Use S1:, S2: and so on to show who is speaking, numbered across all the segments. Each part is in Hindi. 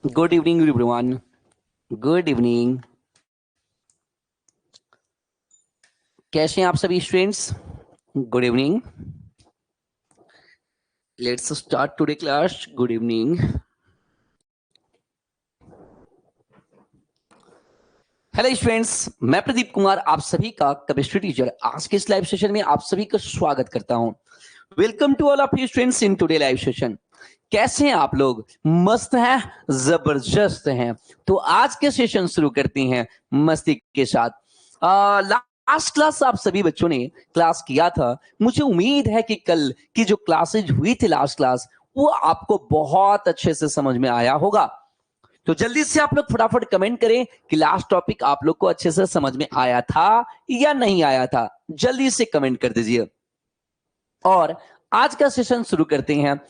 S1: Good evening everyone. Good evening. कैसे हैं आप सभी students? Good evening. Let's start today class. Good evening. Hello students, मैं प्रदीप कुमार आप सभी का केमिस्ट्री टीचर आज के इस लाइव सेशन में आप सभी का स्वागत करता हूं। Welcome to all of you students in today live session. कैसे हैं आप लोग? मस्त हैं, जबरदस्त हैं। तो आज के सेशन शुरू करते हैं मस्ती के साथ। लास्ट क्लास आप सभी बच्चों ने क्लास किया था। मुझे उम्मीद है कि कल की जो क्लासेज हुई थी लास्ट क्लास, वो आपको बहुत अच्छे से समझ में आया होगा। तो जल्दी से आप लोग फटाफट कमेंट करें कि लास्ट टॉपिक आप लोग को अच्छे से समझ में आया था या नहीं आया था। जल्दी से कमेंट कर दीजिए और आज का सेशन शुरू करते हैं।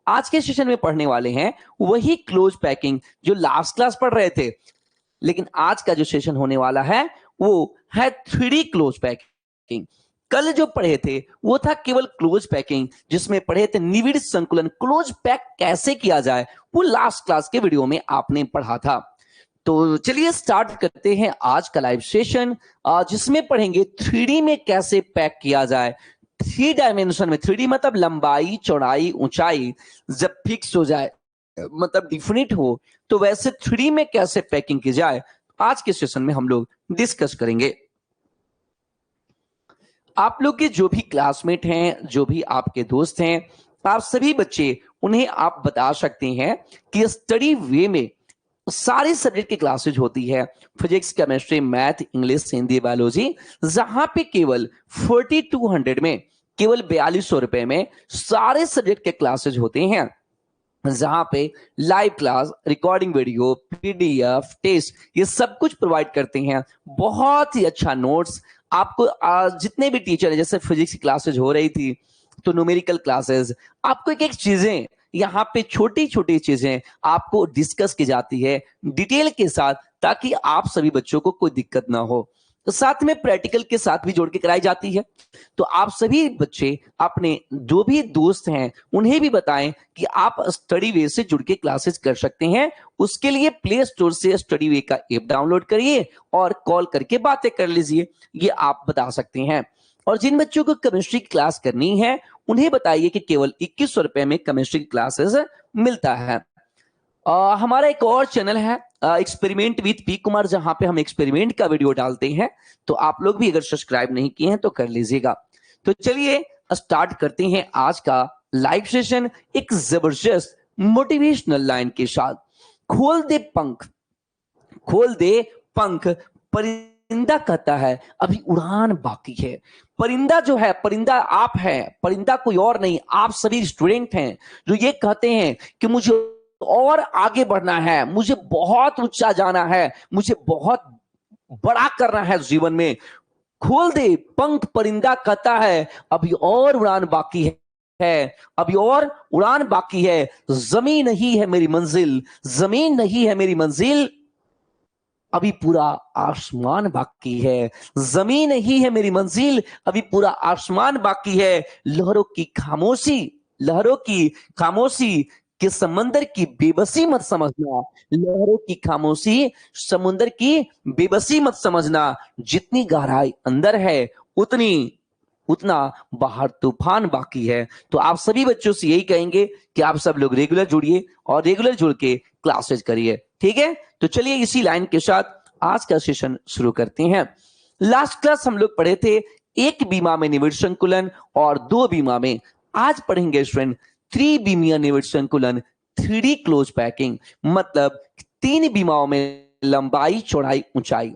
S1: आज के सेशन में पढ़ने वाले हैं वही क्लोज पैकिंग जो लास्ट क्लास पढ़ रहे थे, लेकिन आज का जो सेशन होने वाला है वो है 3D क्लोज पैकिंग। कल जो पढ़े थे वो था केवल क्लोज पैकिंग, जिसमें पढ़े थे निविड़ संकुलन, क्लोज पैक कैसे किया जाए, वो लास्ट क्लास के वीडियो में आपने पढ़ा था। तो चलिए स्टार्ट करते हैं आज का लाइव सेशन, जिसमें पढ़ेंगे 3D में कैसे पैक किया जाए। 3 डायमेंशन में, 3D मतलब लंबाई चौड़ाई ऊंचाई जब फिक्स हो जाए, मतलब डिफिनिट हो, तो वैसे 3D में कैसे पैकिंग की जाए आज के सेशन में हम लोग डिस्कस करेंगे। आप लोग के जो भी क्लासमेट हैं, जो भी आपके दोस्त हैं, आप सभी बच्चे, उन्हें आप बता सकते हैं कि स्टडी वे में सारे सब्जेक्ट की क्लासेज होती है, physics chemistry math English Hindi biology, जहां पे केवल 4200 में, केवल 4200 रुपए में सारे सब्जेक्ट के क्लासेज होते हैं, जहां पे live class, recording video, PDF, test, ये सब कुछ प्रोवाइड करते हैं। बहुत ही अच्छा नोट्स आपको, जितने भी टीचर है, जैसे फिजिक्स की क्लासेज हो रही थी तो न्यूमेरिकल क्लासेस, आपको एक एक चीजें यहाँ पे छोटी छोटी चीजें आपको डिस्कस की जाती है डिटेल के साथ, ताकि आप सभी बच्चों को कोई दिक्कत ना हो। तो साथ में प्रैक्टिकल के साथ भी जोड़ के कराई जाती है। तो आप सभी बच्चे अपने जो भी दोस्त हैं उन्हें भी बताएं कि आप स्टडी वे से जुड़ के क्लासेस कर सकते हैं। उसके लिए प्ले स्टोर से स्टडी वे का ऐप डाउनलोड करिए और कॉल करके बातें कर लीजिए, ये आप बता सकते हैं। और जिन बच्चों को केमिस्ट्री की क्लास करनी है उन्हें बताइए कि केवल 2100 रुपए में केमिस्ट्री की क्लासेस मिलता है। हमारा एक और चैनल है एक्सपेरिमेंट विद पी कुमार, जहां पे हम एक्सपेरिमेंट का वीडियो डालते हैं। तो आप लोग भी अगर सब्सक्राइब नहीं किए हैं तो कर लीजिएगा। तो चलिए स्टार्ट करते हैं आज का लाइव सेशन एक जबरदस्त मोटिवेशनल लाइन के साथ। खोल दे पंख, खोल दे पंख, परिंदा कहता है अभी उड़ान बाकी है। परिंदा जो है, परिंदा आप है, परिंदा कोई और नहीं, आप सभी स्टूडेंट हैं जो ये कहते हैं कि मुझे और आगे बढ़ना है, मुझे बहुत ऊंचा जाना है, मुझे बहुत बड़ा करना है जीवन में। खोल दे पंख, परिंदा कहता है अभी और उड़ान बाकी है, अभी और उड़ान बाकी है। जमीन नहीं है मेरी मंजिल, जमीन नहीं है मेरी मंजिल, अभी पूरा आसमान बाकी है। जमीन ही है मेरी मंजिल, अभी पूरा आसमान बाकी है। लहरों की खामोशी, लहरों की खामोशी कि समंदर की बेबसी मत समझना, लहरों की खामोशी समुंदर की बेबसी मत समझना। जितनी गहराई अंदर है उतनी, उतना बाहर तूफान बाकी है। तो आप सभी बच्चों से यही कहेंगे कि आप सब लोग रेगुलर जुड़िए और रेगुलर जुड़ के क्लासेज करिए, ठीक है? तो चलिए इसी लाइन के साथ आज का सेशन शुरू करते हैं। लास्ट क्लास हम लोग पढ़े थे एक बीमा में निविड़ संकुलन और 2 बीमा में। आज पढ़ेंगे स्टूडेंट 3 बीमीय निविड़ संकुलन, 3D क्लोज पैकिंग, मतलब 3 बीमाओं में लंबाई चौड़ाई ऊंचाई।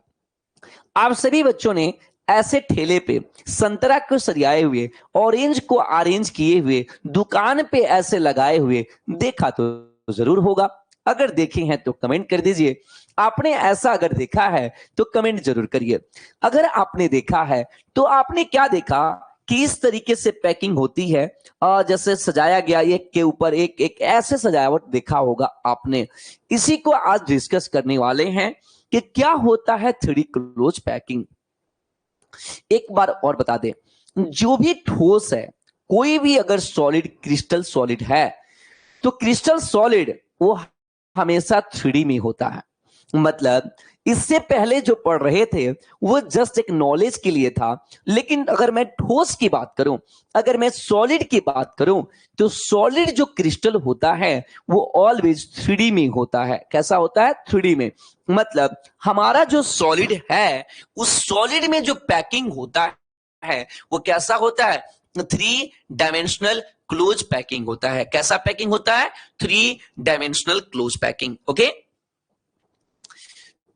S1: आप सभी बच्चों ने ऐसे ठेले पे संतरा को सरियाए हुए, ऑरेंज को अरेंज किए हुए, दुकान पे ऐसे लगाए हुए देखा तो जरूर होगा। अगर देखे हैं तो कमेंट कर दीजिए। आपने ऐसा अगर देखा है तो कमेंट जरूर करिए। अगर आपने देखा है तो आपने क्या देखा कि इस तरीके से पैकिंग होती है, जैसे सजाया गया एक के ऊपर एक, एक ऐसे सजावट देखा होगा आपने। इसी को आज डिस्कस करने वाले हैं कि क्या होता है 3D क्लोज पैकिंग। एक बार और बता दें, जो भी ठोस है, कोई भी अगर सॉलिड, क्रिस्टल सॉलिड है, तो क्रिस्टल सॉलिड वो हमेशा 3D में होता है। मतलब इससे पहले जो पढ़ रहे थे वो जस्ट एक नॉलेज के लिए था, लेकिन अगर मैं ठोस की बात करूं, अगर मैं सॉलिड की बात करूं, तो सॉलिड जो क्रिस्टल होता है वो ऑलवेज 3D में होता है। कैसा होता है? 3D में। मतलब हमारा जो सॉलिड है, उस सॉलिड में जो पैकिंग होता है वो कैसा होता है? 3 डायमेंशनल क्लोज पैकिंग होता है। कैसा पैकिंग होता है? 3 डायमेंशनल क्लोज पैकिंग। ओके,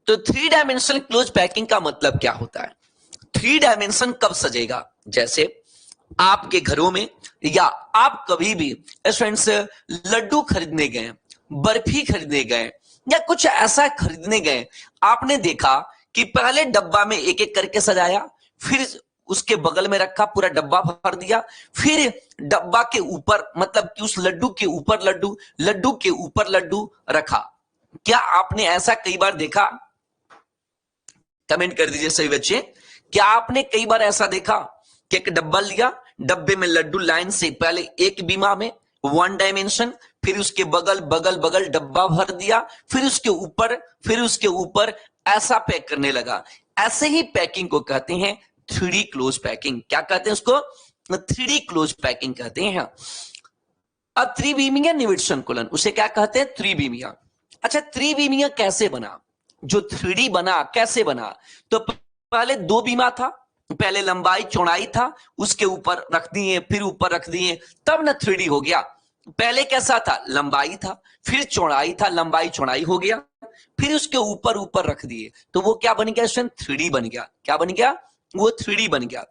S1: तो 3 डायमेंशनल क्लोज पैकिंग का मतलब क्या होता है? 3 डायमेंशन कब सजेगा? जैसे आपके घरों में, या आप कभी भी फ्रेंड्स लड्डू खरीदने गए, बर्फी खरीदने गए, या कुछ ऐसा खरीदने गए, आपने देखा कि पहले डब्बा में एक एक करके सजाया, फिर उसके बगल में रखा, पूरा डब्बा भर दिया, फिर डब्बा के ऊपर, मतलब कि उस लड्डू के ऊपर लड्डू, लड्डू के ऊपर लड्डू रखा। क्या आपने ऐसा कई बार देखा? कमेंट कर दीजिए सभी बच्चे। क्या आपने कई बार ऐसा देखा कि एक डब्बा लिया, डब्बे में लड्डू लाइन से, पहले एक बीमा में 1 डायमेंशन, फिर उसके बगल बगल बगल डब्बा भर दिया, फिर उसके ऊपर ऐसा पैक करने लगा। ऐसे ही पैकिंग को कहते हैं 3D क्लोज पैकिंग। क्या कहते हैं उसको? 3D क्लोज पैकिंग कहते हैं। अब त्रिविमीय निविड़ संकुलन, उसे क्या कहते हैं? त्रिविमीय। अच्छा, त्रिविमीय कैसे बना? जो 3D बना कैसे बना? तो पहले 2 बीमा था, पहले लंबाई चौड़ाई था, उसके ऊपर रख दिए, फिर ऊपर रख दिए, तब ना 3D हो गया। पहले कैसा था? लंबाई था, फिर चौड़ाई था, लंबाई चौड़ाई हो गया, फिर उसके ऊपर ऊपर रख दिए, तो वो क्या बन गया? 3D बन गया। क्या बन गया? वो 3D बन गया।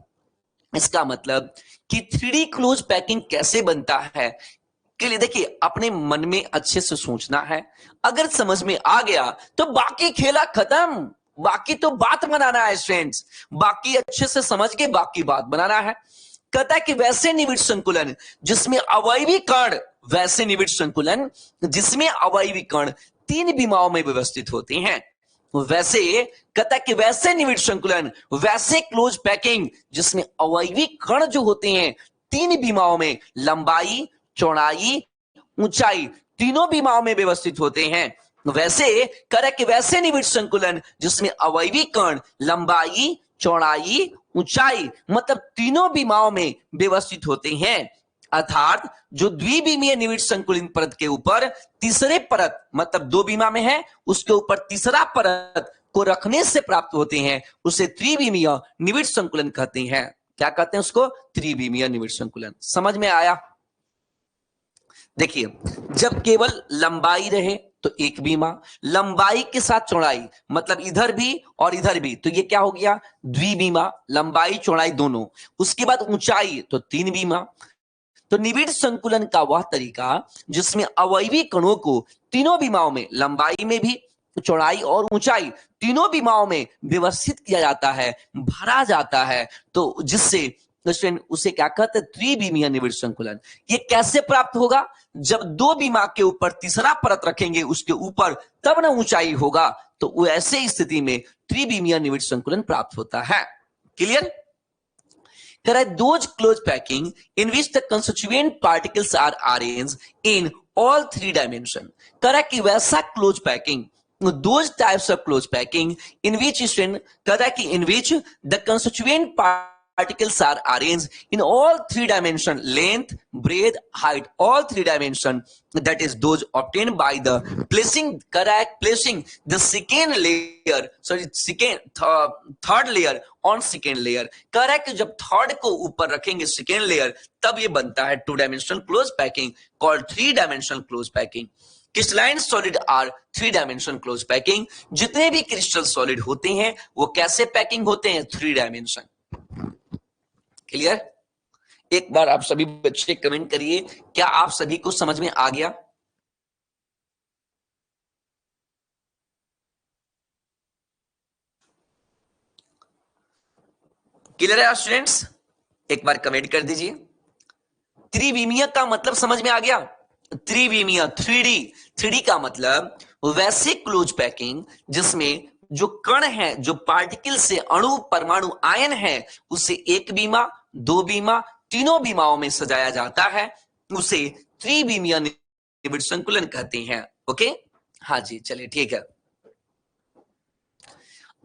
S1: इसका मतलब कि 3D क्लोज पैकिंग कैसे बनता है के लिए देखिए, अपने मन में अच्छे से सोचना है। अगर समझ में आ गया तो बाकी खेला खत्म, बाकी तो बात बनाना है स्टूडेंट्स, बाकी अच्छे से समझ के बाकी बात बनाना है। कहता है कि वैसे निविड़ संकुलन जिसमें अवयवी कण, वैसे निविड़ संकुलन जिसमें अवयवी कण 3 बीमाओं में व्यवस्थित होते हैं। वैसे कहता है कि वैसे निविड़ संकुलन, वैसे क्लोज पैकिंग जिसमें अवयवी कण जो होते हैं 3 बीमाओं में, लंबाई चौड़ाई ऊंचाई, तीनों बीमाओं में व्यवस्थित होते हैं। वैसे करे कि वैसे निविड़ संकुलन जिसमें अवयवी कण लंबाई चौड़ाई ऊंचाई, मतलब तीनों बीमाओं में व्यवस्थित होते हैं। अर्थात जो द्विबीमीय निविड़ संकुलन परत के ऊपर तीसरे परत, मतलब 2 बीमा में है, उसके ऊपर तीसरा परत को रखने से प्राप्त होते हैं, उसे त्रिविमीय निविड़ संकुलन कहते हैं। क्या कहते हैं उसको? त्रिविमीय निविड़ संकुलन। समझ में आया? देखिए, जब केवल लंबाई रहे तो 1 बीमा, लंबाई के साथ चौड़ाई, मतलब इधर भी और इधर भी, तो ये क्या हो गया? द्विबीमा, लंबाई चौड़ाई दोनों। उसके बाद ऊंचाई तो 3 बीमा। तो निविड़ संकुलन का वह तरीका जिसमें अवयवी कणों को तीनों बीमाओं में, लंबाई में भी, चौड़ाई और ऊंचाई, तीनों बीमाओं में व्यवस्थित किया जाता है, भरा जाता है, तो जिससे उसे क्या कहते हैं? त्रिविमीय निविड़ संकुलन। ये कैसे प्राप्त होगा? जब 2 बीमा के ऊपर तीसरा परत रखेंगे उसके ऊपर, तब ना ऊंचाई होगा, तो ऐसे स्थिति में त्रिविमीय निविड़ संकुलन प्राप्त होता है। Clear? Those close packing in which the constituent particles are arranged in all 3 dimensions. करा कि वैसा close packing, those types of close packing in which the constituent particles are arranged in all 3 dimensions, length, breadth, height, all 3 dimensions, that is those obtained by the placing the second layer, third layer on second layer। Correct, जब थर्ड को ऊपर रखेंगे सेकेंड लेयर, तब ये बनता है 2 dimensional close packing, called 3 dimensional close packing. Crystalline solid are 3 dimensional close packing. जितने भी क्रिस्टल सॉलिड होते हैं वो कैसे पैकिंग होते हैं? 3 डायमेंशन। क्लियर? एक बार आप सभी बच्चे कमेंट करिए, क्या आप सभी को समझ में आ गया? क्लियर है स्टूडेंट्स? एक बार कमेंट कर दीजिए। त्रिविमीय का मतलब समझ में आ गया? त्रिविमीय 3D का मतलब वैसे क्लोज पैकिंग जिसमें जो कण है, जो पार्टिकल से अणु परमाणु आयन है, उसे 1 बीमा 2 बीमा तीनों बीमाओं में सजाया जाता है, उसे त्रिविमीय निविड़ संकुलन कहते हैं। ओके, हाँ जी, चलिए ठीक है।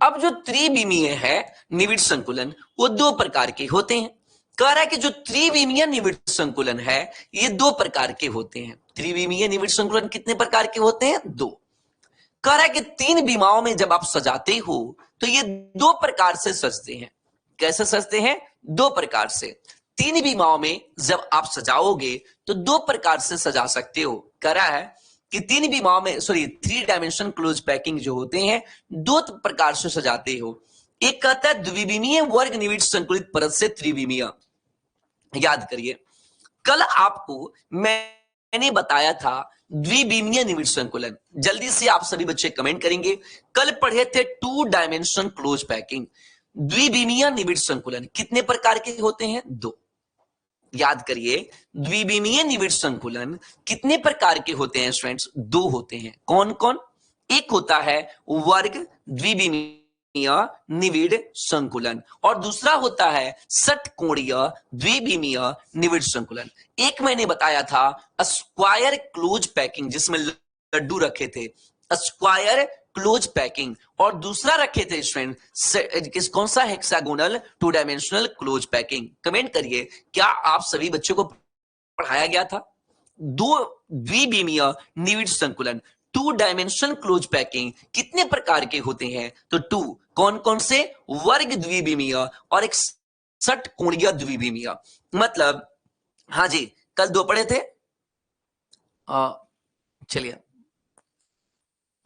S1: अब जो त्रिविमीय है निविड़ संकुलन, वो दो प्रकार के होते हैं। कह रहा है कि जो त्रिविमीय निविड़ संकुलन है, ये दो प्रकार के होते हैं। त्रिविमीय निविड़ संकुलन कितने प्रकार के होते हैं? दो। कह रहा है कि तीन विमाओं में जब आप सजाते हो तो ये दो प्रकार से सजते हैं। कैसे सजते हैं? दो प्रकार से। तीन विमाओं में जब आप सजाओगे तो दो प्रकार से सजा सकते हो। कह रहा है कि तीन विमाओं में थ्री डायमेंशन क्लोज पैकिंग जो होते हैं, दो प्रकार से सजाते हो। एक कहता है द्विविमीय वर्ग निविड़ संकुलित परत से त्रिविमीय। याद करिए, कल आपको मैंने बताया था द्विविमीय निविड़ संकुलन। जल्दी से आप सभी बच्चे कमेंट करेंगे। कल पढ़े थे टू डायमेंशन क्लोज पैकिंग। द्विविमीय निविड़ संकुलन कितने प्रकार के होते हैं? दो। याद करिए, द्विविमीय निविड़ संकुलन कितने प्रकार के होते हैं स्टूडेंट्स? दो होते हैं। कौन कौन? एक होता है वर्ग द्विविमीय निविड़ संकुलन और दूसरा होता है षटकोणीय द्विविमीय निविड़ संकुलन। एक मैंने बताया था स्क्वायर क्लोज पैकिंग, जिसमें लड्डू रखे थे, स्क्वायर क्लोज पैकिंग, और दूसरा रखे थे स्टूडेंट कौन सा? Hexagonal two dimensional close packing. Comment करिए, क्या आप सभी बच्चों को पढ़ाया गया था? दो द्विविमीय निविड़ संकुलन, टू डायमेंशन क्लोज पैकिंग कितने प्रकार के होते हैं? तो टू। कौन कौन से? वर्ग द्विविमीय और एक षटकोणीय द्विविमीय। मतलब हाँ जी, कल दो पढ़े थे। चलिए,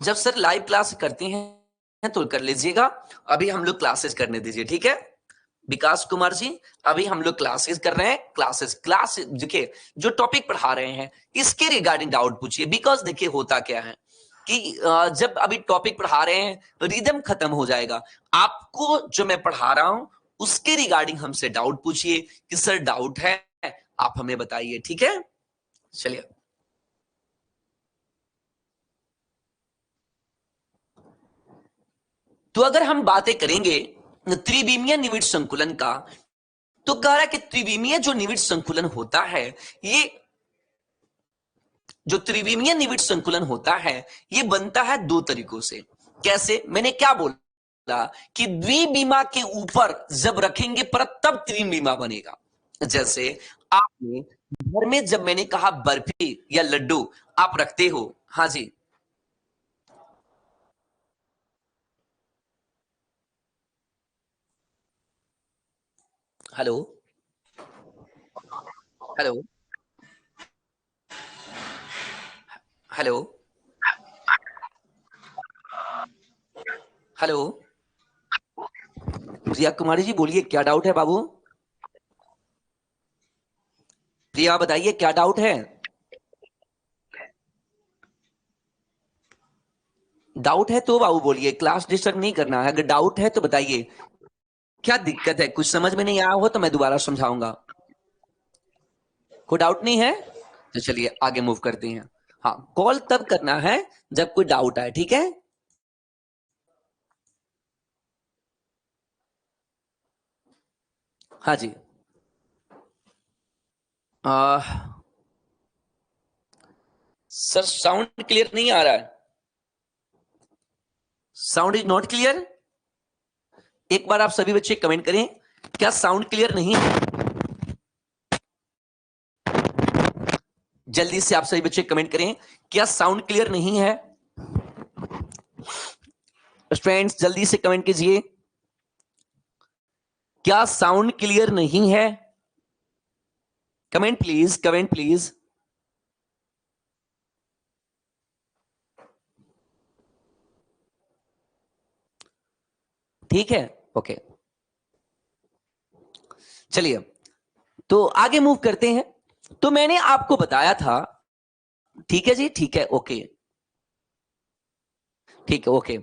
S1: जब सर लाइव क्लास करते हैं तो कर लीजिएगा, अभी हम लोग क्लासेस करने दीजिए, ठीक है? विकास कुमार जी, अभी हम लोग क्लासेस कर रहे हैं। क्लास देखिए, जो टॉपिक पढ़ा रहे हैं इसके रिगार्डिंग डाउट पूछिए। बिकॉज देखिए होता क्या है कि जब अभी टॉपिक पढ़ा रहे हैं रिदम खत्म हो जाएगा। आपको जो मैं पढ़ा रहा हूं उसके रिगार्डिंग हमसे डाउट पूछिए कि सर डाउट है, आप हमें बताइए, ठीक है? चलिए, तो अगर हम बातें करेंगे त्रिविमीय निविड़ संकुलन का, तो कह रहा है कि त्रिविमीय जो निविड़ संकुलन होता है, ये जो त्रिविमीय निविड़ संकुलन होता है ये बनता है दो तरीकों से। कैसे? मैंने क्या बोला कि द्विविमा के ऊपर जब रखेंगे परत तब त्रिविमा बनेगा। जैसे आपने घर में जब मैंने कहा बर्फी या लड्डू आप रखते हो, हाँ जी, hello hello hello hello, Priya Kumari ji बोलिए, क्या डाउट है बाबू? प्रिया बताइए, क्या डाउट है? डाउट है तो बाबू बोलिए, क्लास डिस्टर्ब नहीं करना है। अगर डाउट है तो बताइए, क्या दिक्कत है? कुछ समझ में नहीं आया हो तो मैं दोबारा समझाऊंगा। कोई डाउट नहीं है तो चलिए आगे मूव करते हैं। हाँ, कॉल तब करना है जब कोई डाउट आए, ठीक है? हाँ जी। सर साउंड क्लियर नहीं आ रहा है। Sound is not clear. एक बार आप सभी बच्चे कमेंट करें, क्या साउंड क्लियर नहीं है? जल्दी से आप सभी बच्चे कमेंट करें, क्या साउंड क्लियर नहीं है? स्टूडेंट्स जल्दी से कमेंट कीजिए, क्या साउंड क्लियर नहीं है? Comment please, comment please. ठीक है, ओके। चलिए, तो आगे मूव करते हैं। तो मैंने आपको बताया था, ठीक है जी, ठीक है, ओके, ठीक है, ओके।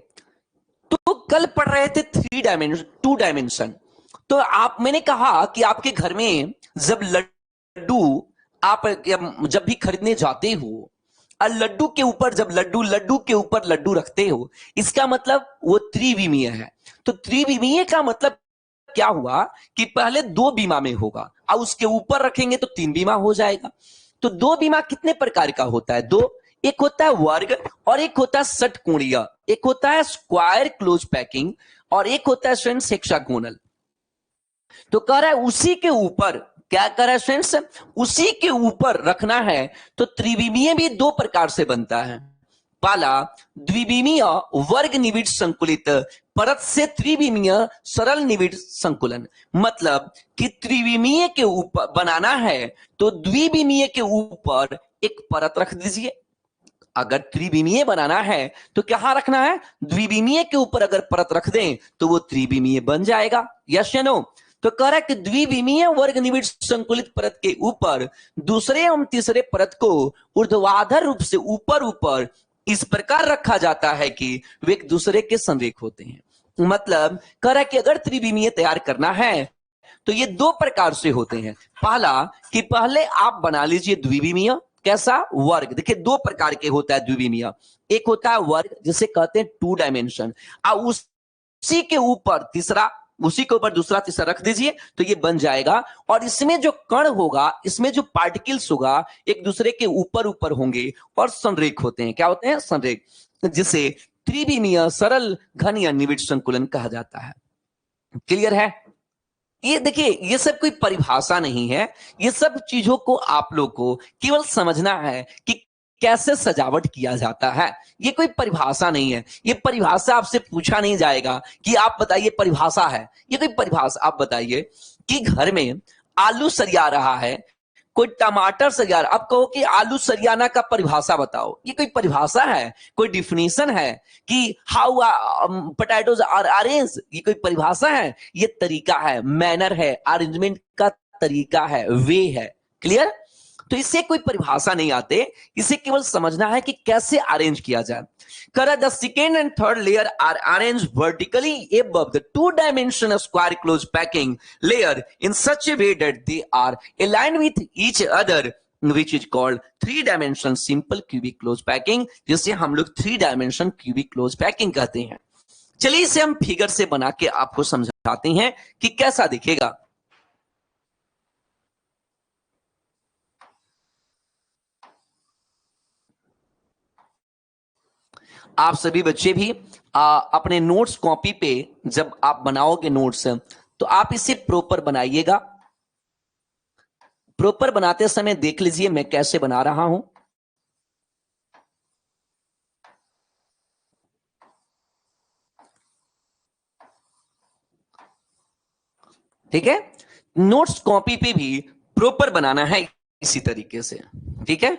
S1: तो कल पढ़ रहे थे थ्री डायमेंशन, टू डायमेंशन। तो आप, मैंने कहा कि आपके घर में जब लड्डू आप जब भी खरीदने जाते हो और लड्डू के ऊपर जब लड्डू के ऊपर लड्डू रखते हो, इसका मतलब वो त्रिविमीय है। तो त्रिविमीय का मतलब क्या हुआ कि पहले दो बीमा में होगा और उसके ऊपर रखेंगे तो तीन बीमा हो जाएगा। तो दो बीमा कितने प्रकार का होता है? दो। एक होता है वर्ग और एक होता है षटकोणीय, एक होता है स्क्वायर क्लोज पैकिंग और एक होता है स्टूडेंट्स हेक्सागोनल। तो कह रहा है उसी के ऊपर, क्या कह रहा है स्टूडेंट्स, उसी के ऊपर रखना है। तो त्रिविमीय भी दो प्रकार से बनता है। पहला द्विविमीय वर्ग निविड संकुलित परत से त्रिविमीय सरल निविड संकुलन, मतलब कि त्रिविमीय के ऊपर बनाना है तो द्विविमीय के ऊपर एक परत रख दीजिए। अगर त्रिविमीय बनाना है तो क्या रखना है, द्विविमीय के ऊपर अगर परत रख दें तो वो त्रिविमीय बन जाएगा। यस या नो? तो कह रहा है कि द्विविमीय वर्ग निविड संकुलित परत के ऊपर दूसरे एवं तीसरे परत को ऊर्ध्वाधर रूप से ऊपर ऊपर इस प्रकार रखा जाता है कि वे एक दूसरे के संरेख होते हैं। मतलब कह रहा है कि अगर त्रिविमीय तैयार करना है तो ये दो प्रकार से होते हैं। पहला कि पहले आप बना लीजिए द्विविमीय, कैसा, वर्ग। देखिए दो प्रकार के होता है द्विविमीय, एक होता है वर्ग जिसे कहते हैं टू डायमेंशन, और उसी के ऊपर तीसरा, उसी के ऊपर दूसरा तीसरा रख दीजिए तो ये बन जाएगा। और इसमें जो कण होगा, इसमें जो पार्टिकल्स होगा एक दूसरे के ऊपर ऊपर होंगे और संरेख होते हैं। क्या होते हैं, संरेख, जिसे त्रिविमीय सरल घन या निविड संकुलन कहा जाता है। क्लियर है? ये देखिए ये सब कोई परिभाषा नहीं है, ये सब चीजों को आप लोग को केवल समझना है कि कैसे सजावट किया जाता है। ये कोई परिभाषा नहीं है, ये परिभाषा आपसे पूछा नहीं जाएगा कि आप बताइए परिभाषा है, ये कोई परिभाषा। आप बताइए कि घर में आलू सरिया रहा है, कोई टमाटर सरिया रहा, अब कहो कि आलू सरियाना का परिभाषा बताओ, ये कोई परिभाषा है, कोई डिफिनीशन है कि हाउ पोटैटोज आर अरेंज, ये कोई परिभाषा है? ये तरीका है, मैनर है, अरेंजमेंट का तरीका है, वे है। क्लियर? तो इससे कोई परिभाषा नहीं आते, इसे केवल समझना है कि कैसे अरेंज किया जाए। Correct. The second and third layer are arranged vertically above the two-dimensional square closed packing layer in such a way that they are aligned with each other, which is called three-dimensional simple cubic closed packing, जिसे हम लोग three-dimensional cubic closed packing कहते हैं। चलिए इसे हम फिगर से बना के आपको समझाते हैं कि कैसा दिखेगा। आप सभी बच्चे भी अपने नोट्स कॉपी पे जब आप बनाओगे नोट्स तो आप इसे प्रॉपर बनाइएगा। प्रॉपर बनाते समय देख लीजिए मैं कैसे बना रहा हूं। ठीक है, नोट्स कॉपी पे भी प्रॉपर बनाना है इसी तरीके से। ठीक है,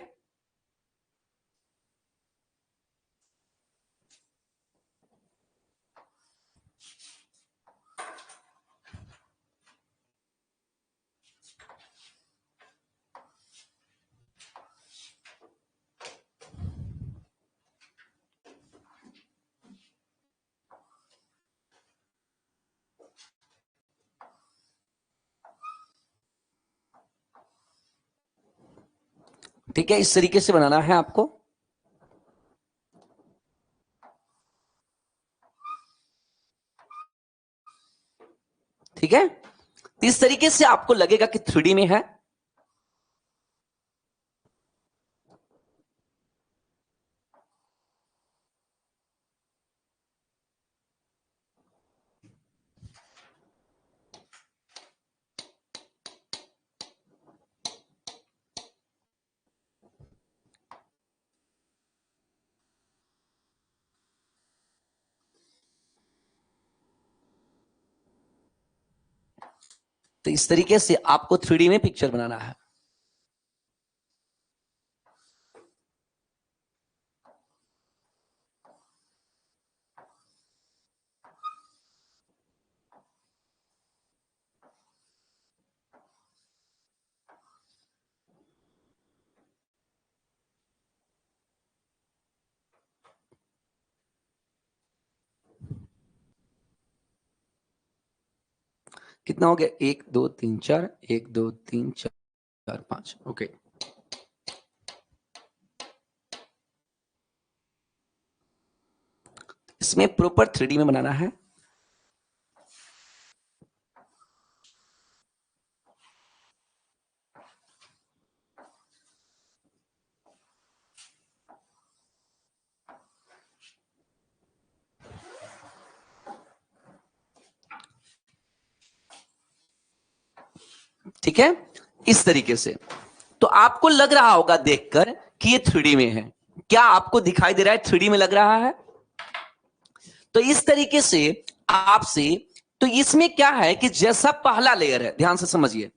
S1: ठीक है, इस तरीके से बनाना है आपको। ठीक है, इस तरीके से आपको लगेगा कि 3D में है। तो इस तरीके से आपको 3D में पिक्चर बनाना है। कितना हो गया, 1 2 3 4, 1 2 3 4 5। ओके, इसमें प्रॉपर 3D में बनाना है। ठीक है, इस तरीके से। तो आपको लग रहा होगा देखकर कि ये 3D में है। क्या आपको दिखाई दे रहा है 3D में लग रहा है? तो इस तरीके से आपसे, तो इसमें क्या है कि जैसा पहला लेयर है, ध्यान से समझिए,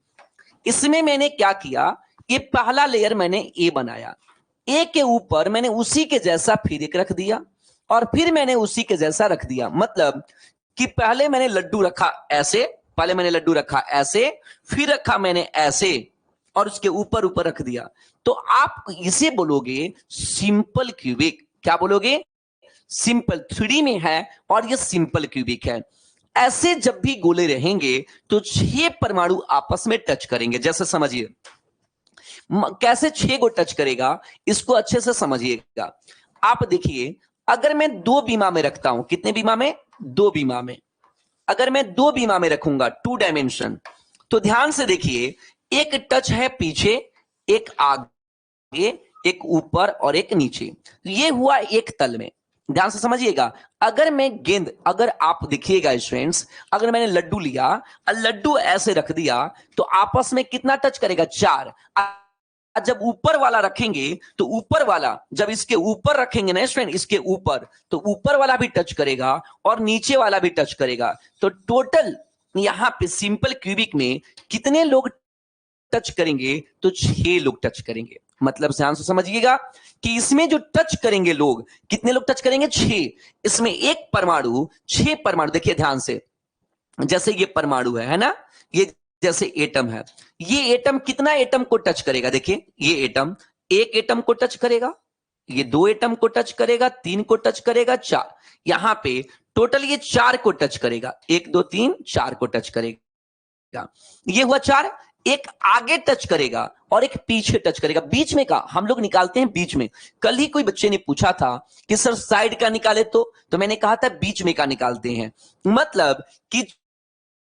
S1: इसमें मैंने क्या किया, ये पहला लेयर मैंने ए बनाया, ए के ऊपर मैंने उसी के जैसा फिर एक रख दिया, और फिर मैंने उसी के जैसा रख दिया। मतलब कि पहले मैंने लड्डू रखा ऐसे, पहले मैंने लड्डू रखा ऐसे, फिर रखा मैंने ऐसे, और उसके ऊपर ऊपर रख दिया। तो आप इसे बोलोगे सिंपल क्यूबिक। क्या बोलोगे? सिंपल। 3D में है और ये सिंपल क्यूबिक है। ऐसे जब भी गोले रहेंगे तो 6 परमाणु आपस में टच करेंगे। जैसे समझिए कैसे 6 को टच करेगा, इसको अच्छे से समझिएगा। आप देखिए, अगर मैं 2 बीमा में रखता हूं, कितने बीमा में? 2 बीमा में। अगर मैं 2 बीमा में रखूंगा, 2 डायमेंशन, तो ध्यान से देखिए, एक टच है पीछे, एक आगे, एक ऊपर और एक नीचे। ये हुआ एक तल में। ध्यान से समझिएगा। अगर मैं गेंद, अगर आप देखिएगा स्टूडेंट्स, अगर मैंने लड्डू लिया और लड्डू ऐसे रख दिया, तो आपस में कितना टच करेगा? 4। जब ऊपर वाला रखेंगे तो ऊपर वाला, जब इसके ऊपर रखेंगे ना स्टूडेंट, इसके ऊपर, तो ऊपर वाला भी टच करेगा और नीचे वाला भी टच करेगा। तो टोटल यहां पे सिंपल क्यूबिक में कितने लोग टच करेंगे? तो 6 लोग टच करेंगे। मतलब ध्यान से समझिएगा कि इसमें जो टच करेंगे लोग, कितने लोग टच करेंगे? 6। इसमें एक परमाणु, 6 परमाणु। देखिए ध्यान से, जैसे ये परमाणु है ना, ये जैसे एटम है, ये एटम कितना एटम को टच करेगा? देखिए ये एटम एक एटम को टच करेगा, ये 2 एटम को टच करेगा, 3 को टच करेगा, 4। यहां पे टोटल ये 4 को टच करेगा। 1 2 3 4 को टच करेगा। ये हुआ 4। एक आगे टच करेगा और एक पीछे टच करेगा। बीच में का हम लोग निकालते हैं बीच में। कल ही कोई बच्चे ने पूछा था कि सर साइड का निकाले तो मैंने कहा था बीच में का निकालते हैं। मतलब कि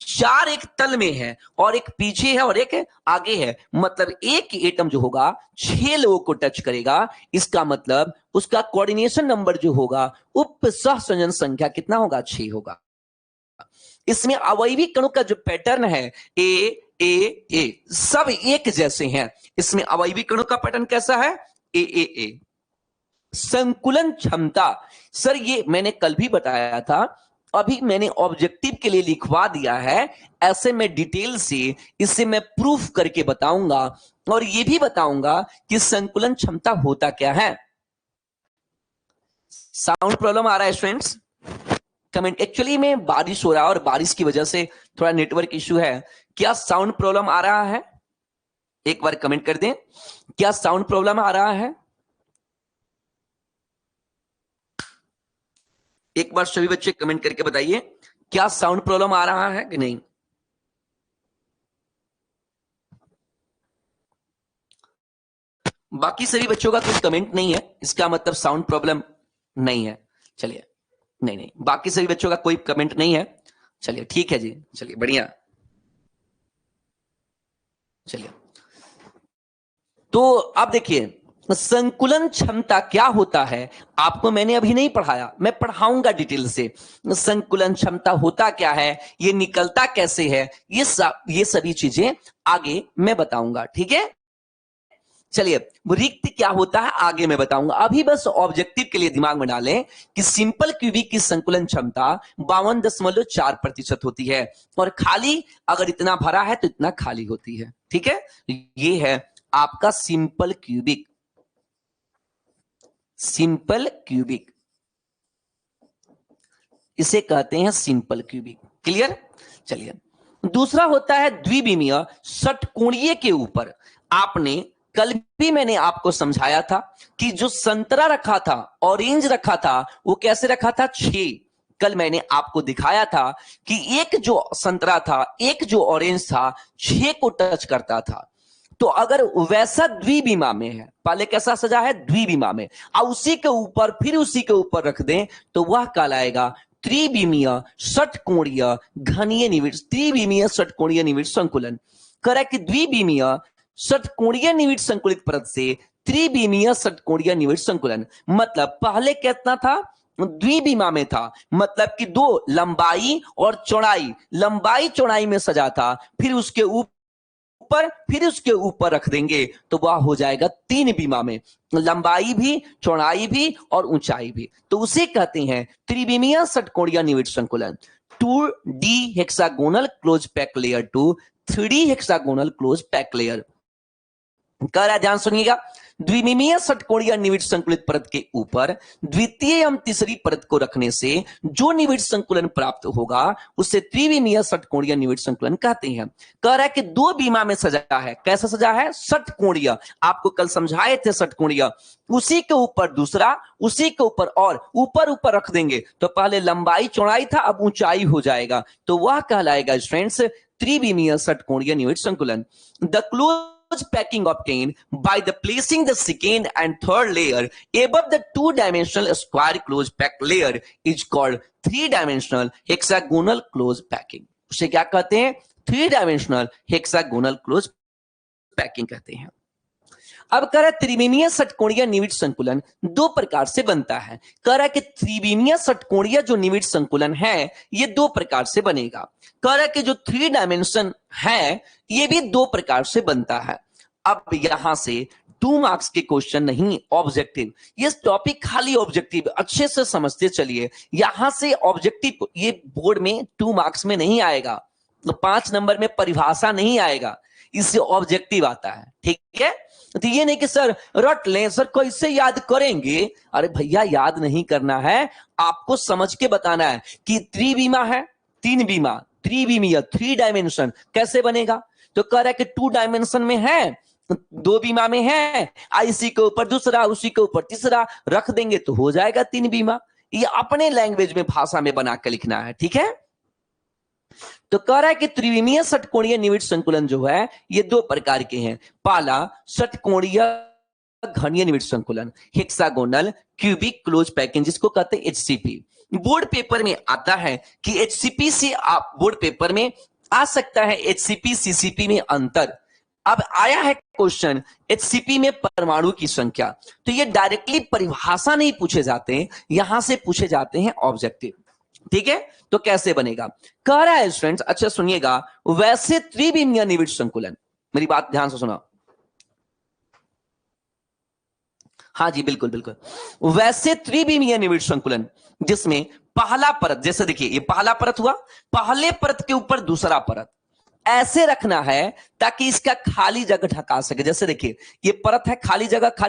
S1: 4 एक तल में है और एक पीछे है और एक आगे है। मतलब एक एटम जो होगा 6 लोगों को टच करेगा। इसका मतलब उसका कोऑर्डिनेशन नंबर जो होगा, उप सहसंयोजन संख्या कितना होगा? 6 होगा। इसमें अवयवी कणों का जो पैटर्न है, ए ए ए, सब एक जैसे हैं। इसमें अवयवी कणों का पैटर्न कैसा है? ए ए ए। संकुलन क्षमता, सर ये मैंने कल भी बताया था, अभी मैंने ऑब्जेक्टिव के लिए लिखवा दिया है। ऐसे में डिटेल से इसे मैं प्रूफ करके बताऊंगा और ये भी बताऊंगा कि संकुलन क्षमता होता क्या है। साउंड प्रॉब्लम आ रहा है स्टूडेंट्स? कमेंट। एक्चुअली में बारिश हो रहा है और बारिश की वजह से थोड़ा नेटवर्क इश्यू है। क्या साउंड प्रॉब्लम आ रहा है? एक बार कमेंट कर दें, क्या साउंड प्रॉब्लम आ रहा है? एक बार सभी बच्चे कमेंट करके बताइए, क्या साउंड प्रॉब्लम आ रहा है कि नहीं? बाकी सभी बच्चों का कोई कमेंट नहीं है, इसका मतलब साउंड प्रॉब्लम नहीं है। चलिए, नहीं नहीं, बाकी सभी बच्चों का कोई कमेंट नहीं है। चलिए ठीक है जी, चलिए बढ़िया। चलिए, तो अब देखिए संकुलन क्षमता क्या होता है, आपको मैंने अभी नहीं पढ़ाया, मैं पढ़ाऊंगा डिटेल से। संकुलन क्षमता होता क्या है, ये निकलता कैसे है, ये सभी चीजें आगे मैं बताऊंगा। ठीक है, चलिए रिक्त क्या होता है आगे मैं बताऊंगा। अभी बस ऑब्जेक्टिव के लिए दिमाग में डालें कि सिंपल क्यूबिक की संकुलन क्षमता 52.4% होती है और खाली अगर इतना भरा है तो इतना खाली होती है। ठीक है, ये है आपका सिंपल क्यूबिक। सिंपल क्यूबिक इसे कहते हैं सिंपल क्यूबिक। क्लियर? चलिए, दूसरा होता है द्विविमीय षटकोणीय के ऊपर। आपने कल भी मैंने आपको समझाया था कि जो संतरा रखा था, ऑरेंज रखा था, वो कैसे रखा था? 6। कल मैंने आपको दिखाया था कि एक जो संतरा था, एक जो ऑरेंज था, 6 को टच करता था। तो अगर वैसा द्विविमा में है, पहले कैसा सजा है? द्विविमा में, और उसी के ऊपर फिर उसी के ऊपर रख दें तो वह कहलाएगा त्रिविमीय षटकोणीय घनीय निविड़, त्रिविमीय षटकोणीय निविड़ संकुलन। करेक्ट, द्विविमीय षटकोणीय निविड़ संकुलित परत से त्रिविमीय षटकोणीय निविड़ संकुलन। मतलब पहले कितना था? द्विविमा में था, मतलब कि 2 लंबाई और चौड़ाई, लंबाई चौड़ाई में सजा था, फिर उसके ऊपर ऊपर फिर उसके ऊपर रख देंगे तो वह हो जाएगा 3 बीमा में, लंबाई भी, चौड़ाई भी और ऊंचाई भी। तो उसे कहते हैं त्रिविमीय षटकोणीय निविड संकुलन। 2D hexagonal close pack layer to 3D hexagonal close pack layer. कह रहा है, ध्यान सुनिएगा, द्विमीमीय षटकोणीय निविड संकुलित परत के ऊपर द्वितीय एवं तीसरी परत को रखने से जो निविड संकुलन प्राप्त होगा उसे त्रिविमीय षटकोणीय निविड संकुलन कहते हैं। कह रहा है कि 2 बीमा में सजा है। कैसा सजा है? षटकोणीय। आपको कल समझाए थे षटकोणीय। उसी के ऊपर दूसरा, उसी के ऊपर और ऊपर ऊपर रख देंगे तो पहले लंबाई चौड़ाई था, अब ऊंचाई हो जाएगा, तो वह कहलाएगा स्टूडेंट्स त्रिविमीय षटकोणीय निविड संकुलन। The close packing obtained by the placing the second and third layer above the 2-dimensional square closed pack layer is called 3-dimensional hexagonal closed packing। उसे क्या कहते हैं? 3-dimensional hexagonal closed packing कहते हैं। अब कह रहा है त्रिविमीय षटकोणीय निविड संकुलन 2 प्रकार से बनता है। कह रहा है कि त्रिविमीय षटकोणीय जो निविड संकुलन है ये 2 प्रकार से बनेगा। कह रहा है कि जो 3 डायमेंशन है ये भी 2 प्रकार से बनता है। अब यहां से 2 मार्क्स के क्वेश्चन नहीं, ऑब्जेक्टिव। ये टॉपिक खाली ऑब्जेक्टिव, अच्छे से समझते चलिए। यहां से ऑब्जेक्टिव ये बोर्ड में 2 मार्क्स में नहीं आएगा, तो 5 नंबर में परिभाषा नहीं आएगा, इससे ऑब्जेक्टिव आता है। ठीक है, तो ये नहीं कि सर रट लें, सर कैसे याद करेंगे। अरे भैया याद नहीं करना है, आपको समझ के बताना है कि त्रिविमा है, 3 बीमा, त्रिविमीय 3 डायमेंशन कैसे बनेगा। तो कह रहा है कि 2 डायमेंशन में है, 2 बीमा में है, इसी के ऊपर दूसरा, उसी के ऊपर तीसरा रख देंगे तो हो जाएगा 3 बीमा। ये अपने लैंग्वेज में, भाषा में बना के लिखना है। ठीक है, तो कह रहा है कि त्रिविमीय षटकोणीय निविड संकुलन जो है ये 2 प्रकार के हैं। पहला षटकोणीय घनीय निविड संकुलन, हेक्सागोनल क्यूबिक क्लोज पैकिंग, जिसको कहते हैं एचसीपी। बोर्ड पेपर में आता है कि एचसीपी से आप बोर्ड पेपर में आ सकता है एचसीपी सीसीपी में अंतर। अब आया है क्वेश्चन एचसीपी में परमाणु की संख्या, तो ये डायरेक्टली परिभाषा नहीं पूछे जाते, यहां से पूछे जाते हैं ऑब्जेक्टिव। ठीक है, तो कैसे बनेगा? कह रहा है स्टूडेंट्स, अच्छा सुनिएगा, वैसे त्रिविमीय निविड संकुलन, मेरी बात ध्यान से सुना। हाँ जी, बिल्कुल बिल्कुल। वैसे त्रिविमीय निविड संकुलन जिसमें पहला परत, जैसे देखिए ये पहला परत हुआ, पहले परत के ऊपर दूसरा परत ऐसे रखना है ताकि इसका खाली जगह ढका सके। जैसे देखिए ये परत है, खाली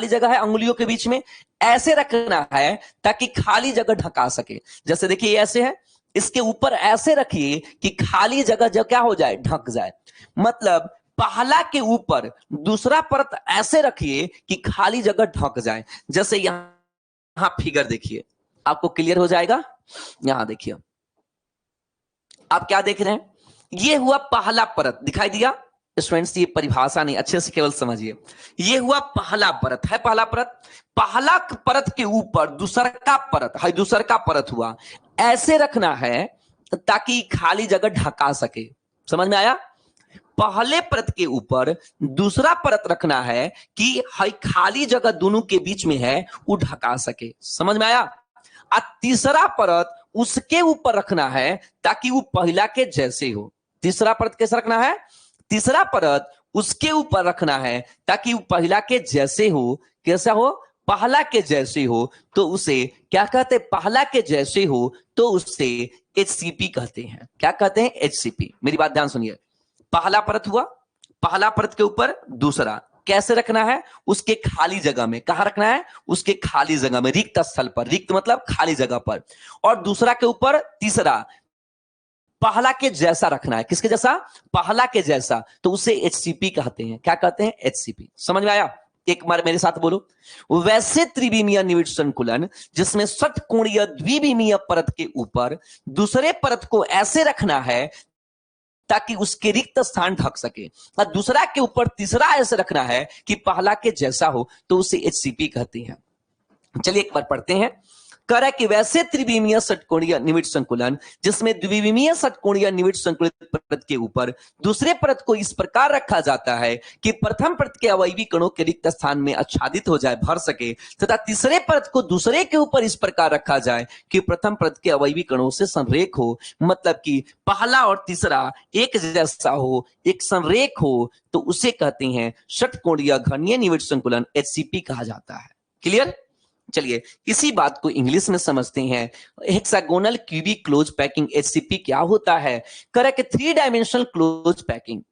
S1: जगह है अंगुलियों के बीच में, ऐसे रखना है ताकि खाली जगह ढका सके। जैसे देखिए ऐसे है, इसके ऊपर ऐसे रखिए कि खाली जगह जो क्या हो जाए, ढक जाए। मतलब पहला के ऊपर दूसरा परत ऐसे रखिए कि खाली जगह ढक जाए। जैसे यहां फिगर देखिए, आपको क्लियर हो जाएगा। यहां देखिए, आप क्या देख रहे हैं, ये हुआ पहला परत, दिखाई दिया स्टूडेंट्स? ये परिभाषा नहीं, अच्छे से केवल समझिए। ये हुआ पहला परत है, पहला परत, पहला परत के ऊपर दूसरा का परत है, दूसरा का परत हुआ, ऐसे रखना है ताकि खाली जगह ढका सके। समझ में आया? पहले परत के ऊपर दूसरा परत रखना है कि खाली जगह दोनों के बीच में है वो ढका सके। समझ में आया? और तीसरा परत उसके ऊपर रखना है ताकि वो पहला के जैसे हो। तीसरा परत कैसा रखना है? तीसरा परत उसके ऊपर रखना है ताकि वो पहला के जैसे हो। कैसा हो? पहला के जैसे हो। तो उसे क्या कहते हैं? पहला के जैसे हो तो उससे एचसीपी कहते हैं। क्या कहते हैं? एचसीपी। मेरी बात ध्यान सुनिए। पहला परत हुआ, पहला परत के ऊपर दूसरा, कैसे रखना है? उसके खाली जगह में। कहां रखना है? उसके खाली जगह में, रिक्त स्थल पर। रिक्त मतलब खाली जगह पर। और दूसरा के ऊपर तीसरा पहला के जैसा रखना है। किसके जैसा? पहला के जैसा। तो उसे एचसीपी कहते हैं। क्या कहते हैं? एचसीपी। समझ में आया? एक बार मेरे साथ बोलो। वैसे त्रिविमीय निविड संकुलन जिसमें षटकोणीय द्विविमीय परत के ऊपर दूसरे परत को ऐसे रखना है ताकि उसके रिक्त स्थान ढक सके, और दूसरा के ऊपर तीसरा ऐसे रखना है कि पहला के जैसा हो, तो उसे एचसीपी कहते हैं। चलिए एक बार पढ़ते हैं। करे कि वैसे त्रिविमीय षटकोणीय निविड संकुलन जिसमें द्विविमीय षटकोणीय निविड संकुलित परत के ऊपर दूसरे परत को इस प्रकार रखा जाता है कि प्रथम परत के अवयवी कणों के रिक्त स्थान में आच्छादित हो जाए, भर सके, तथा तीसरे परत को दूसरे के ऊपर इस प्रकार रखा जाए कि प्रथम परत के अवयवी कणों से संरेख हो, मतलब कि पहला और तीसरा एक जैसा हो, एक संरेख हो, तो उसे कहते हैं षटकोणीय घर्षणीय निविड संकुलन, एचसीपी कहा जाता है। क्लियर? चलिए इसी बात को इंग्लिश में समझते हैं। Hexagonal cubic close packing HCP क्या होता है? Correct, 3 dimensional close packing,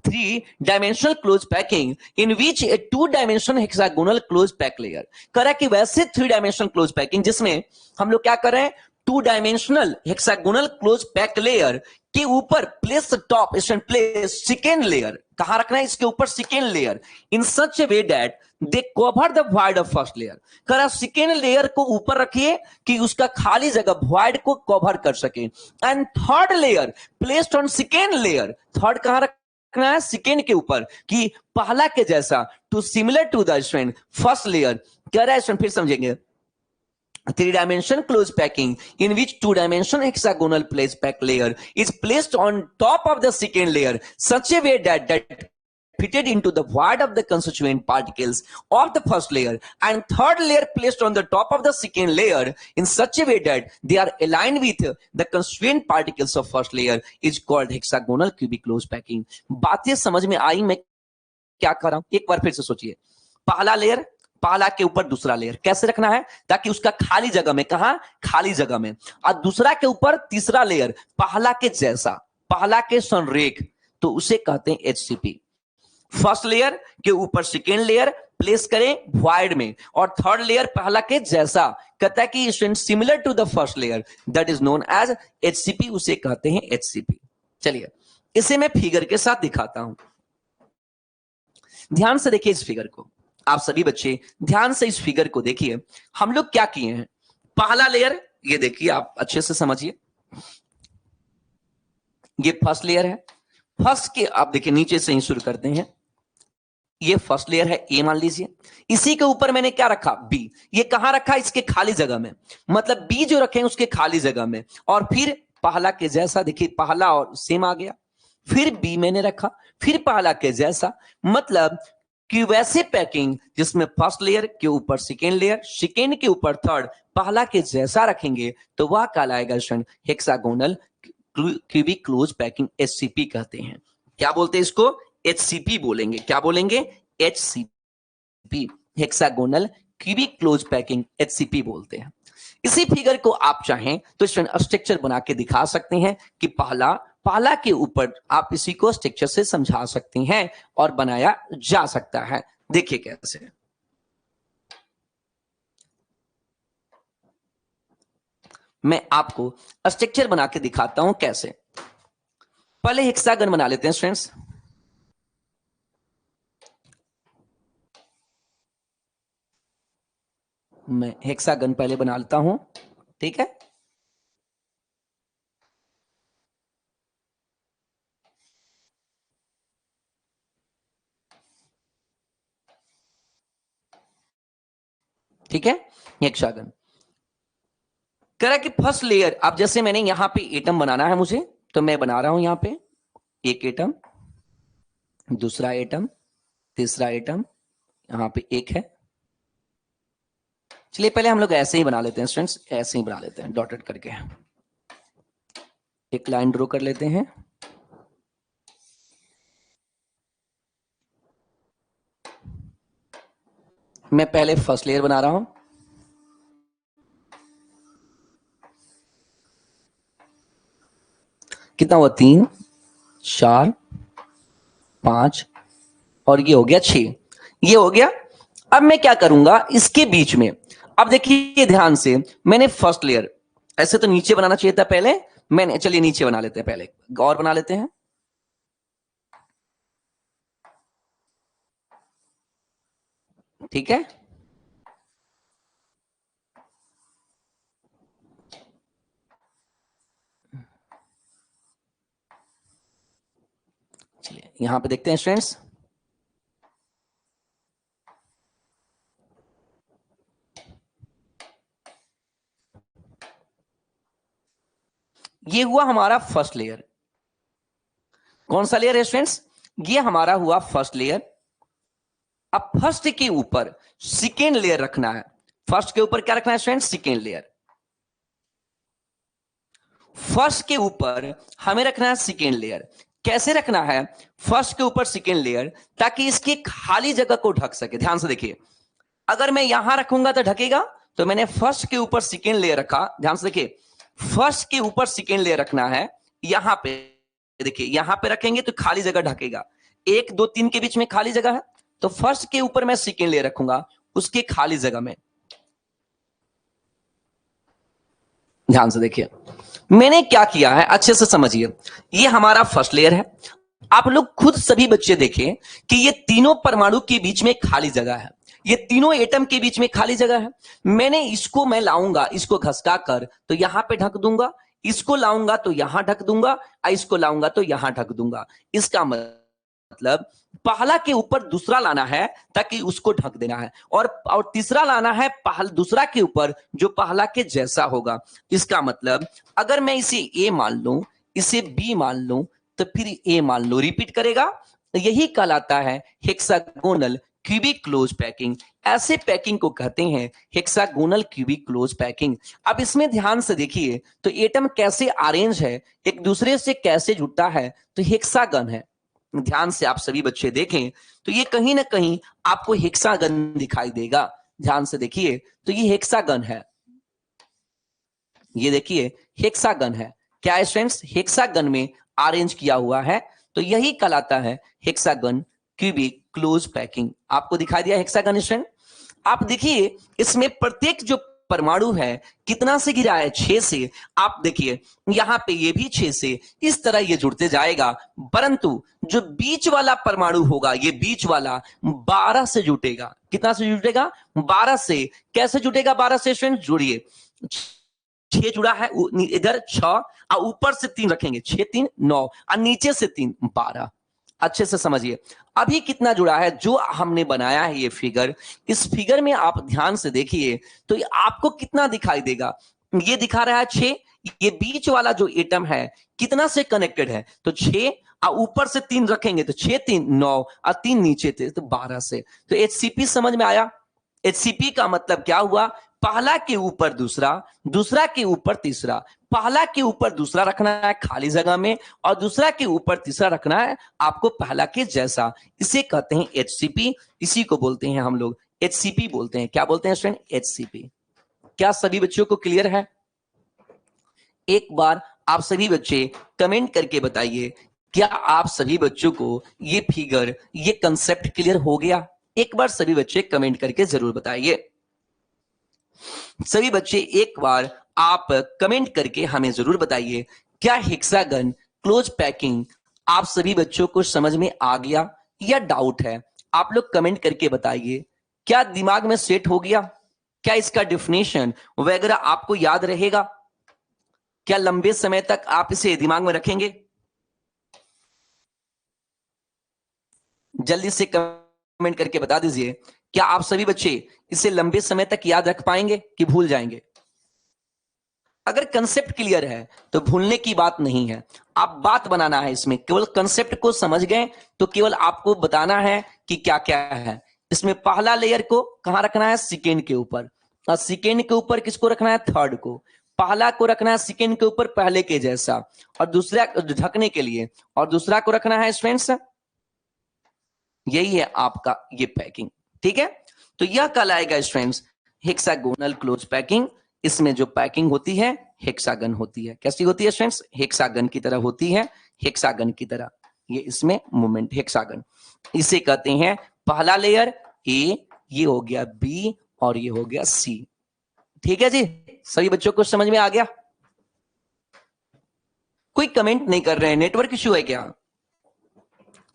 S1: 3 dimensional close packing in which A 2 dimensional hexagonal close pack layer. Correct कि वैसे 3 डायमेंशनल क्लोज पैकिंग जिसमें हम लोग क्या कर रहे हैं, 2 dimensional hexagonal close pack layer के ऊपर place top place second layer, कहां रखना है, इसके ऊपर second layer, in such A way that they cover the void of first layer. करा सेकेंड लेयर को ऊपर रखिए कि उसका खाली जगह वॉइड को कवर कर सके। And third layer placed on second layer, third कहां रखना है, सेकेंड के ऊपर, कि पहला के जैसा, to similar to the student first layer. कह रहा है, फिर समझेंगे, 3 dimension close packing in which 2 dimension hexagonal place pack layer is placed on top of the second layer such a way that fitted into the void of the constituent particles of the first layer, and third layer placed on the top of the second layer in such a way that they are aligned with the constituent particles of first layer is called hexagonal cubic close packing। बातें समझ में आई? मैं क्या कर रहा हूं, एक बार फिर से सोचिए। पहला लेयर, पहला के ऊपर दूसरा लेयर कैसे रखना है, ताकि उसका खाली जगह में, कहां, खाली जगह में, और दूसरा के ऊपर तीसरा लेयर पहला के जैसा, पहला के संरेख, तो उसे कहते हैं एचसीपी। फर्स्ट लेयर के ऊपर सेकेंड लेयर प्लेस करें वॉइड में, और थर्ड लेयर पहला के जैसा, कहता है कि similar to the first layer, that is known as HCP, उसे कहते हैं एचसीपी। चलिए इसे मैं फिगर के साथ दिखाता हूं, ध्यान से देखिए इस फिगर को। आप सभी बच्चे ध्यान से इस फिगर को देखिए। हम लोग क्या किए हैं, पहला लेयर ये देखिए, आप अच्छे से समझिए, ये फर्स्ट लेयर है। फर्स्ट के आप देखिए नीचे से ही शुरू करते हैं, ये फर्स्ट लेयर है, ए मान लीजिए। इसी के ऊपर मैंने क्या रखा, बी। ये कहां रखा, इसके खाली जगह में, मतलब बी जो रखे हैं उसके खाली जगह में। और फिर पहला के जैसा, देखिए पहला और सेम आ गया, फिर बी मैंने रखा, फिर पहला के जैसा, मतलब कि वैसे पैकिंग जिसमें फर्स्ट लेयर के ऊपर सेकेंड लेयर, सेकेंड के ऊपर थर्ड, पहला के जैसा रखेंगे तो वह कहलाएगा hexagonal cubic close packing, HCP कहते हैं। क्या बोलते हैं इसको, एचसीपी बोलेंगे। क्या बोलेंगे, HCP, hexagonal cubic close packing, HCP बोलते हैं। इसी फिगर को आप चाहें तो स्ट्रक्चर बना के दिखा सकते हैं कि पहला के ऊपर आप इसी को स्ट्रक्चर से समझा सकते हैं और बनाया जा सकता है। देखिए कैसे, मैं आपको स्ट्रक्चर बना के दिखाता हूं कैसे। पहले हेक्सागन बना लेते हैं स्टूडेंट्स। मैं हेक्सागन पहले बना लेता हूं, ठीक है। ठीक है, हेक्सागन कह कि फर्स्ट लेयर, अब जैसे मैंने यहां पे एटम बनाना है मुझे, तो मैं बना रहा हूं यहां पे एक एटम, दूसरा एटम, तीसरा एटम, यहां पे एक है। चलिए पहले हम लोग ऐसे ही बना लेते हैं स्टूडेंट्स, ऐसे ही बना लेते हैं डॉटेड करके, एक लाइन ड्रॉ कर लेते हैं। मैं पहले फर्स्ट लेयर बना रहा हूं, कितना हुआ, 3 4 5, और ये हो गया 6, ये हो गया। अब मैं क्या करूंगा इसके बीच में, अब देखिए ध्यान से, मैंने फर्स्ट लेयर, ऐसे तो नीचे बनाना चाहिए था पहले, मैंने, चलिए नीचे बना लेते हैं, पहले और बना लेते हैं। ठीक है, चलिए यहां पे देखते हैं स्टूडेंट्स, ये हुआ हमारा फर्स्ट लेयर। कौन सा लेयर है स्टूडेंट्स? ये हमारा हुआ फर्स्ट लेयर। अब फर्स्ट के ऊपर सेकेंड लेयर रखना है। फर्स्ट के ऊपर क्या रखना है स्टूडेंट्स? Second layer. फर्स्ट के ऊपर हमें रखना है सेकेंड लेयर। कैसे रखना है? फर्स्ट के ऊपर सेकेंड लेयर, ताकि इसकी खाली जगह को ढक सके। ध्यान से देखिए, अगर मैं यहां रखूंगा तो ढकेगा, तो मैंने फर्स्ट के ऊपर सेकेंड लेयर रखा। ध्यान से देखिए, फर्स्ट के ऊपर सेकेंड लेयर रखना है। यहां पे देखिए, यहां पे रखेंगे तो खाली जगह ढकेगा। 1 2 3 के बीच में खाली जगह है, तो फर्स्ट के ऊपर मैं सेकेंड लेयर रखूंगा उसके खाली जगह में। ध्यान से देखिए मैंने क्या किया है, अच्छे से समझिए। ये हमारा फर्स्ट लेयर है। आप लोग खुद सभी बच्चे देखें कि ये तीनों परमाणु के बीच में खाली जगह है। ये तीनों एटम के बीच में खाली जगह है। मैंने इसको मैं लाऊंगा, इसको घसका कर तो यहां पे ढक दूंगा, इसको लाऊंगा तो यहां ढक दूंगा, इसको लाऊंगा तो यहां ढक दूंगा। इसका मतलब पहला के ऊपर दूसरा लाना है ताकि उसको ढक देना है, और तीसरा लाना है दूसरा के ऊपर जो पहला के जैसा होगा। इसका मतलब अगर मैं इसे ए मान लूं, इसे बी मान लूं, तो फिर ए मान लो, रिपीट करेगा। यही कहलाता है हेक्सागोनल क्यूबिक क्लोज पैकिंग। ऐसे पैकिंग को कहते हैं हेक्सागोनल क्यूबिक क्लोज पैकिंग। अब इसमें ध्यान से देखिए तो एटम कैसे अरेंज है, एक दूसरे से कैसे जुड़ता है, तो हेक्सागन है। ध्यान से आप सभी बच्चे देखें तो ये कहीं ना कहीं आपको हेक्सागन दिखाई देगा। ध्यान से देखिए तो ये हेक्सागन है, ये देखिए हेक्सागन है। क्या है स्टूडेंट्स? हेक्सागन में अरेंज किया हुआ है, तो यही कहलाता है हेक्सागन क्यूबिक क्लोज पैकिंग। आपको दिखाई दिया हेक्सागन स्टूडेंट? आप देखिए इसमें प्रत्येक जो परमाणु है कितना से गिरा है? 6 से। आप देखिए यहां पे ये भी 6 से, इस तरह ये जुड़ते जाएगा। परंतु जो बीच वाला परमाणु होगा, ये बीच वाला 12 से जुटेगा। कितना से जुटेगा? 12 से। कैसे जुटेगा 12 से स्टूडेंट? जुड़िए, 6 जुड़ा है, इधर 6 और ऊपर से 3 रखेंगे, 6 3 9 और नीचे से 3 12। अच्छे से समझिए अभी कितना जुड़ा है जो हमने बनाया है ये फिगर। इस फिगर में आप ध्यान से देखिए तो ये आपको कितना दिखाई देगा? ये दिखा रहा है 6। ये बीच वाला जो एटम है कितना से कनेक्टेड है? तो 6 और ऊपर से 3 रखेंगे तो 6 3 9 और 3 नीचे थे तो 12 से। तो HCP समझ में आया? HCP का मतलब क्या हुआ? पहला के ऊपर दूसरा, दूसरा के ऊपर तीसरा। पहला के ऊपर दूसरा रखना है खाली जगह में, और दूसरा के ऊपर तीसरा रखना है आपको पहला के जैसा। इसे कहते हैं HCP। इसी को बोलते हैं हम लोग HCP बोलते हैं। क्या बोलते हैं स्टूडेंट? HCP। क्या सभी बच्चों को क्लियर है? एक बार आप सभी बच्चे कमेंट करके बताइए, क्या आप सभी बच्चों को ये फिगर, ये कंसेप्ट क्लियर हो गया? एक बार सभी बच्चे कमेंट करके जरूर बताइए। सभी बच्चे एक बार आप कमेंट करके हमें जरूर बताइए, क्या हेक्सागन क्लोज पैकिंग आप सभी बच्चों को समझ में आ गया या डाउट है? आप लोग कमेंट करके बताइए, क्या दिमाग में सेट हो गया? क्या इसका डेफिनेशन वगैरह आपको याद रहेगा? क्या लंबे समय तक आप इसे दिमाग में रखेंगे? जल्दी से कमेंट करके बता दीजिए, क्या आप सभी बच्चे इसे लंबे समय तक याद रख पाएंगे कि भूल जाएंगे? अगर कंसेप्ट क्लियर है तो भूलने की बात नहीं है, आप बात बनाना है इसमें। केवल कंसेप्ट को समझ गए तो केवल आपको बताना है कि क्या क्या है इसमें। पहला लेयर को कहां रखना है? सेकेंड के ऊपर। और सेकेंड के ऊपर किसको रखना है? थर्ड को। पहला को रखना है सेकेंड के ऊपर पहले के जैसा, और दूसरा ढकने के लिए, और दूसरा को रखना है स्टूडेंट्स, यही है आपका ये पैकिंग। ठीक है, तो यह कहलाएगा स्टूडेंट्स हेक्सागोनल क्लोज पैकिंग। इसमें जो पैकिंग होती है हेक्सागन होती है। कैसी होती है स्टूडेंट्स? हेक्सागन की तरह होती है, हेक्सागन की तरह। ये इसमें मूवमेंट हेक्सागन, इसे कहते हैं पहला लेयर ए, ये हो गया बी, और ये हो गया सी। ठीक है जी, सभी बच्चों को समझ में आ गया? कोई कमेंट नहीं कर रहे हैं, नेटवर्क इश्यू है क्या?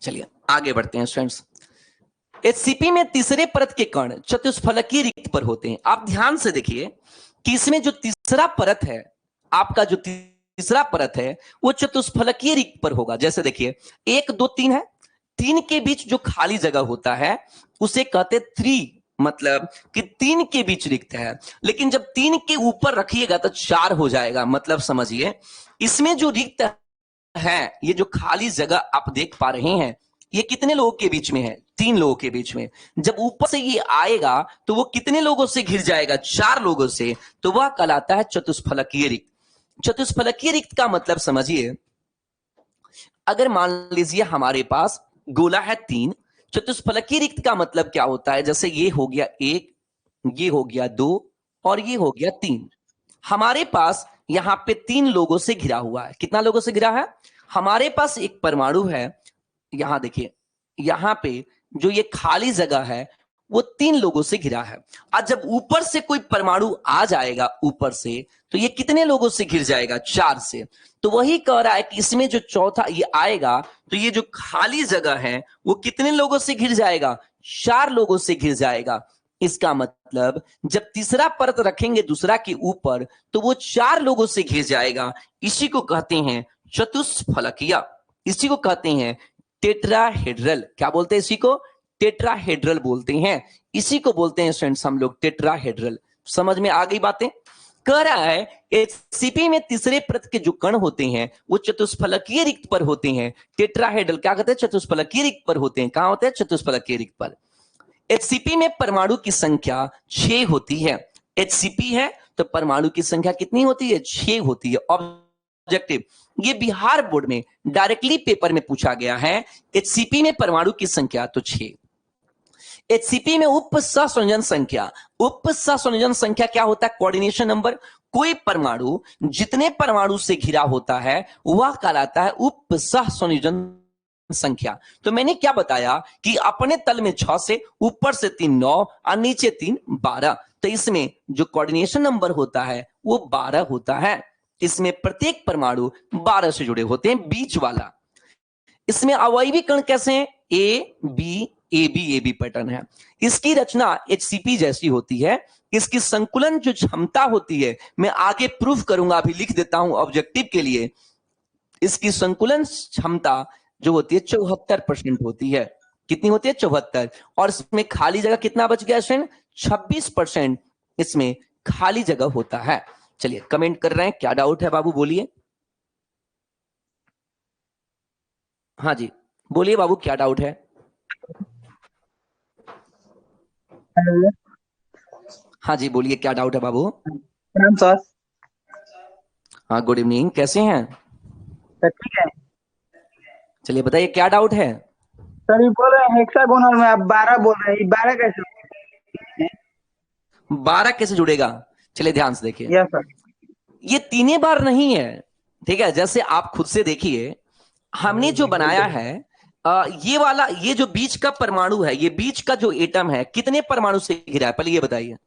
S1: चलिए आगे बढ़ते हैं स्टूडेंट्स। HCP में तीसरे परत के कण चतुष्फलकीय रिक्त पर होते हैं। आप ध्यान से देखिए कि इसमें जो तीसरा परत है, आपका जो तीसरा परत है वो चतुष्फलकीय रिक्त पर होगा। जैसे देखिए 1 2 3 है, 3 के बीच जो खाली जगह होता है उसे कहते 3 मतलब कि 3 के बीच रिक्त है, लेकिन जब 3 के ऊपर रखिएगा तो 4 हो जाएगा। मतलब समझिए, इसमें जो रिक्त है, ये जो खाली जगह आप देख पा रहे हैं, ये कितने लोगों के बीच में है? 3 लोगों के बीच में। जब ऊपर से ये आएगा तो वो कितने लोगों से घिर जाएगा? 4 लोगों से। तो वह कहलाता है चतुष्फलकीय रिक्त। चतुष्फलकीय रिक्त का मतलब समझिए, अगर मान लीजिए हमारे पास गोला है 3, चतुष्फलकीय रिक्त का मतलब क्या होता है? जैसे ये हो गया 1, ये हो गया 2 और ये हो गया 3। हमारे पास यहां पे 3 लोगों से घिरा हुआ है। कितना लोगों से घिरा है? हमारे पास एक परमाणु है, यहां देखिए, यहां पे जो ये खाली जगह है वो 3 लोगों से घिरा है। आज जब ऊपर से कोई परमाणु आ जाएगा ऊपर से, तो ये कितने लोगों से घिर जाएगा? 4 से। तो वही कह रहा है कि इसमें जो चौथा ये आएगा तो ये जो खाली जगह है वो कितने लोगों से घिर जाएगा? 4 लोगों से घिर जाएगा। इसका मतलब जब तीसरा परत रखेंगे दूसरा के ऊपर तो वो 4 लोगों से घिर जाएगा। इसी को कहते हैं चतुष्फलकीय, इसी को कहते हैं टेट्राहेड्रल। क्या बोलते हैं इसी को? टेट्राहेड्रल बोलते हैं। इसी को बोलते हैं स्टूडेंट्स हम लोग टेट्राहेड्रल। समझ में आ गई बातें? कह रहा है एचसीपी में तीसरे परत के जो कण होते हैं वो चतुष्फलकीय रिक्त पर होते हैं। टेट्राहेड्रल क्या कहते हैं? चतुष्फलकीय रिक्त पर होते हैं। कहां होते हैं? चतुष्फलकीय रिक्त पर। एचसीपी में परमाणु की संख्या 6 होती है। एचसीपी है तो परमाणु की संख्या कितनी होती है? 6 होती है। ऑब्जेक्टिव, ये बिहार बोर्ड में डायरेक्टली पेपर में पूछा गया है। एचसीपी में परमाणु की संख्या तो 6। एचसीपी में उप सहसंयोजन संख्या, उप सहसंयोजन संख्या क्या होता है? Coordination number. कोई परमाणु जितने परमाणु से घिरा होता है वह कहलाता है उप सहसंयोजन संख्या। तो मैंने क्या बताया कि अपने तल में 6 से, ऊपर से 3 9 और नीचे 3 12। तो इसमें जो कोऑर्डिनेशन नंबर होता है वो 12 होता है। इसमें प्रत्येक परमाणु 12 से जुड़े होते हैं, बीच वाला। इसमें अवयवी कण कैसे हैं? A B A B A B pattern है। इसकी रचना एचसीपी जैसी होती है। इसकी संकुलन जो क्षमता होती है, मैं आगे प्रूफ करूंगा, अभी लिख देता हूं ऑब्जेक्टिव के लिए। इसकी संकुलन क्षमता जो होती है 74% होती है। कितनी होती है? 74। और इसमें खाली जगह कितना बच गया? 26% इसमें खाली जगह होता है। चलिए, कमेंट कर रहे हैं, क्या डाउट है बाबू? बोलिए। हाँ जी, बोलिए बाबू, क्या डाउट है?
S2: हेलो।
S1: हाँ जी, बोलिए, क्या डाउट है बाबू?
S2: प्रणाम सर।
S1: हाँ, गुड इवनिंग, कैसे हैं?
S2: सर ठीक है।
S1: चलिए बताइए, क्या डाउट है?
S2: सर ये बोल रहे हैं हेक्सागोनल में आप 12 बोल रहे हैं, ये 12 कैसे होते हैं?
S1: 12 कैसे जुड़ेगा? चलिए ध्यान से देखिए,
S2: यस सर।
S1: ये 3 बार नहीं है, ठीक है? जैसे आप खुद से देखिए, हमने जो बनाया है, ये वाला, ये जो बीच का परमाणु है, ये बीच का जो एटम है, कितने परमाणु से घिरा है? पहले ये बताइए।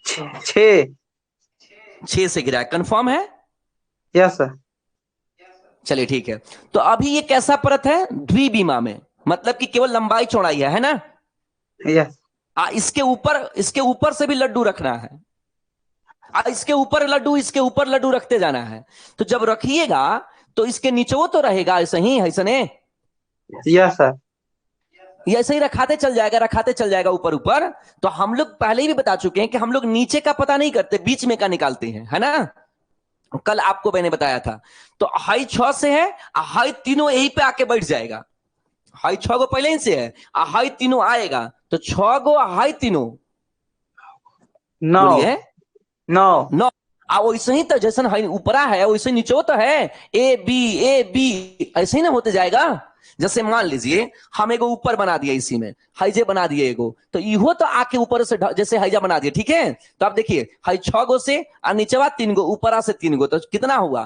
S2: 6।
S1: 6 से घिरा है, कंफर्म है?
S2: Yes sir.
S1: चलिए ठीक है। तो अभी ये कैसा परत है? द्विविमा में, मतलब कि केवल लंबाई चौड़ाई है ना?
S2: यस।
S1: इसके ऊपर से भी लड्डू रखना है। इसके ऊपर लड्डू, इसके ऊपर लड्डू रखते जाना है। तो जब रखिएगा तो इसके नीचे वो तो रहेगा ऐसे ही, ऐसे ने,
S2: यस सर।
S1: ये ऐसे ही रखाते चल जाएगा, रखाते चल जाएगा ऊपर ऊपर। तो हम लोग पहले ही भी बता चुके हैं कि हम लोग नीचे का पता नहीं करते, बीच में का निकालते हैं, है ना? कल आपको मैंने बताया था। तो हाई 6 से है, हाई तीनों यहीं पे आके बैठ जाएगा। हाई 6 गो पहले ही से है, हाई तीनों आएगा, तो 6 गो हाई तीनों,
S2: 9।
S1: बोलिए।
S2: 9।
S1: 9। वैसे ही तो जैसे हाई ऊपरा है वैसे नीचे तो है, ए बी ऐसे ही ना होते जाएगा। जैसे मान लीजिए हम एगो ऊपर बना दिया, इसी में हाईजे बना दिए एगो, तो इहो तो आके ऊपर से जैसे हाईजा बना दिया, ठीक है? तो आप देखिए, हाई 6 गो से और नीचे 3 गो, ऊपरा से 3 गो, तो कितना हुआ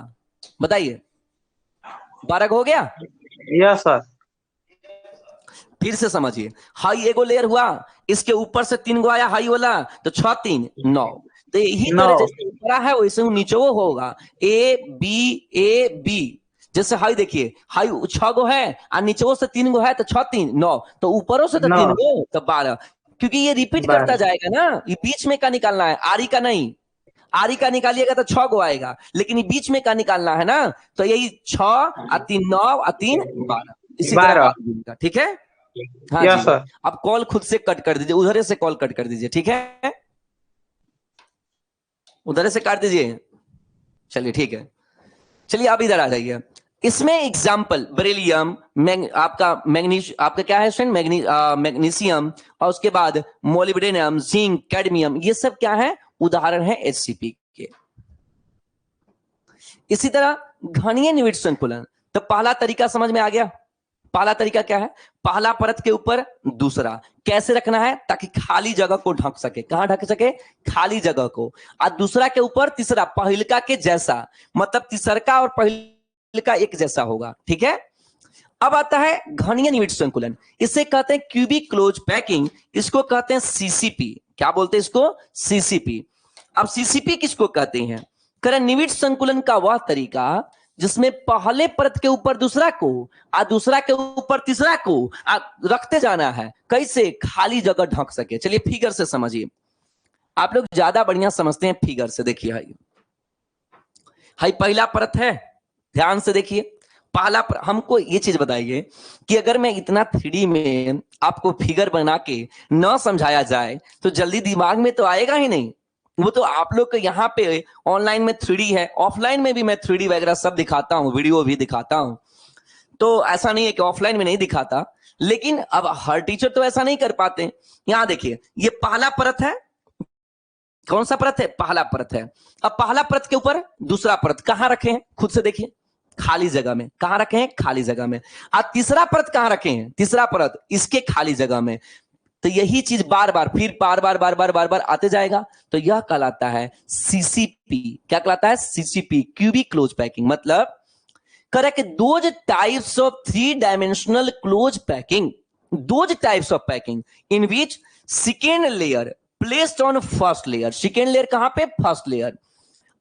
S1: बताइए? 12 हो गया।
S2: Yes sir.
S1: फिर से समझिए, हाई एगो लेयर हुआ, इसके ऊपर से 3 गो आया हाई वाला, तो 6 3 9। तो यही
S2: 9।
S1: तरह जैसे ऊपरा है वैसे ही नीचे वो होगा, ए बी। जैसे हाई देखिए, हाई 6 गो है और नीचे वो से 3 गो है, तो 6 3 9, तो ऊपरों से तो
S2: 9।
S1: 3 गो, तो 12। क्योंकि ये रिपीट करता
S2: 12।
S1: जाएगा ना, ये बीच में का निकालना है, आरी का नहीं। आरी का निकालिएगा तो 6 गो आएगा, लेकिन ये बीच में का निकालना है ना, तो यही 6 और 3 9 और 3 12, इसी तरह
S2: 12।
S1: आगे, ठीक है? हाँ
S2: यस
S1: जी,
S2: सर।
S1: अब कॉल खुद से कट कर दीजिए, उधर से कॉल कट कर दीजिए, ठीक है, उधर से काट दीजिए। चलिए ठीक है, चलिए आप इधर आ जाइए। इसमें एग्जाम्पल बेरिलियम, आपका मैग्नीश, आपका क्या है स्टूडेंट, मैग्नीशियम, और उसके बाद मोलिब्डेनम, जिंक, कैडमियम, ये सब क्या है, उदाहरण है एचसीपी के। इसी तरह घनीय निविड़ संकुलन, तो पहला तरीका समझ में आ गया। पहला तरीका क्या है, पहला परत के ऊपर दूसरा, कैसे रखना है ताकि खाली जगह को ढक सके, कहां ढक सके, खाली जगह को, और दूसरा के ऊपर तीसरा पहिलका के जैसा, मतलब तीसरका और पहिलका एक जैसा होगा, ठीक है। अब आता है घनीय निविड़ संकुलन, इसे कहते हैं क्यूबिक क्लोज पैकिंग, इसको कहते हैं सीसीपी। क्या बोलते हैं इसको, सीसीपी। अब सीसीपी किसको कहते हैं, करें निविड़ संकुलन का वह तरीका जिसमें पहले परत के ऊपर दूसरा को और दूसरा के ऊपर तीसरा को रखते जाना है, कैसे, खाली जगह ढक सके। चलिए फिगर से समझिए, आप लोग ज्यादा बढ़िया समझते हैं फिगर से। देखिए हाई हाई पहला परत है, ध्यान से देखिए, पहला हमको ये चीज बताइए कि अगर मैं इतना 3D में आपको फिगर बना के न समझाया जाए तो जल्दी दिमाग में तो आएगा ही नहीं। वो तो आप लोग के यहाँ पे ऑनलाइन में 3D है, ऑफलाइन में भी मैं 3D वगैरह सब दिखाता हूँ, वीडियो भी दिखाता हूँ, तो ऐसा नहीं है कि ऑफलाइन में नहीं दिखाता, लेकिन अब हर टीचर तो ऐसा नहीं कर पाते। यहां देखिए, ये पहला परत है, कौन सा परत है, पहला परत है। अब पहला परत के ऊपर दूसरा परत कहां रखे हैं, खुद से देखिए, खाली जगह में, कहां रखे हैं, खाली जगह में। अब तीसरा परत कहां रखे हैं, तीसरा परत इसके खाली जगह में। तो यही चीज बार बार फिर बार बार बार बार बार बार आते जाएगा, तो यह कहलाता है सीसीपी। क्या कहलाता है, सीसीपी, क्यूबिक क्लोज पैकिंग। मतलब correct, those types of 3 dimensional close packing, those types of packing in which second layer placed on first layer, second layer कहां पे, first layer,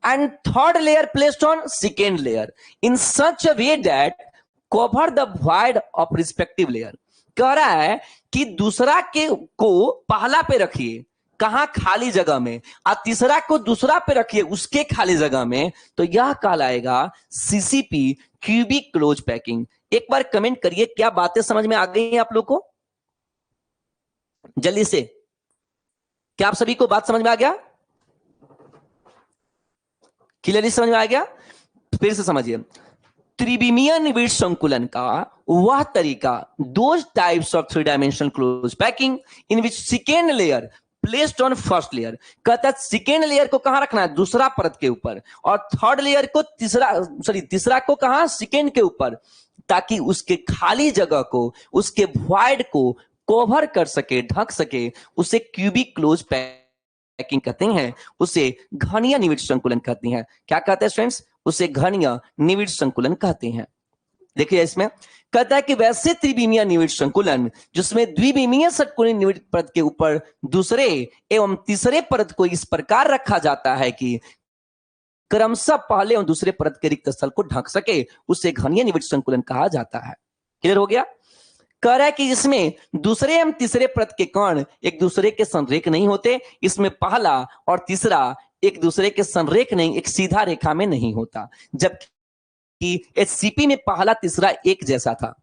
S1: and third layer placed on second layer in such a way that cover the void of respective layer। कह रहा है कि दूसरा के को पहला पे रखिए, कहां, खाली जगह में, और तीसरा को दूसरा पे रखिए उसके खाली जगह में, तो यह कहलाएगा सीसीपी, क्यूबिक क्लोज पैकिंग। एक बार कमेंट करिए, क्या बातें समझ में आ गई हैं आप लोग को, जल्दी से, क्या आप सभी को बात समझ में आ गया, क्लियरली समझ में आ गया। फिर से समझिए, त्रिविमीय निविड़ संकुलन का वह तरीका, दो types of 3 dimensional close packing in which second layer placed on first layer. कहता है सेकेंड लेयर को कहां रखना है, दूसरा परत के ऊपर, और थर्ड लेयर को तीसरा को कहां, सेकेंड के ऊपर, ताकि उसके खाली जगह को, उसके वॉइड को कवर कर सके, ढक सके, उसे क्यूबिक क्लोज पैकिंग कहते हैं, उसे घनीय निविड़ संकुलन कहते हैं। क्या कहते हैं स्टूडेंट्स, उसे घनीय निविड़ संकुलन कहते हैं। देखिए इसमें कहता है कि वैसे त्रिविमीय निविड़ संकुलन जिसमें द्विविमीय षटकोणीय निविड़ परत के ऊपर दूसरे एवं तीसरे परत को इस प्रकार रखा जाता है कि क्रमशः पहले और दूसरे परत के रिक्त स्थल को ढक सके, उसे घनीय निविड़ संकुलन कहा जाता है। क्लियर हो गया। कह रहा है कि इसमें दूसरे एवं तीसरे परत के कण एक दूसरे के संरेख नहीं होते, इसमें पहला और तीसरा एक दूसरे के संरेख नहीं, एक सीधा रेखा में नहीं होता, जबकि एचसीपी में पहला तीसरा एक जैसा था।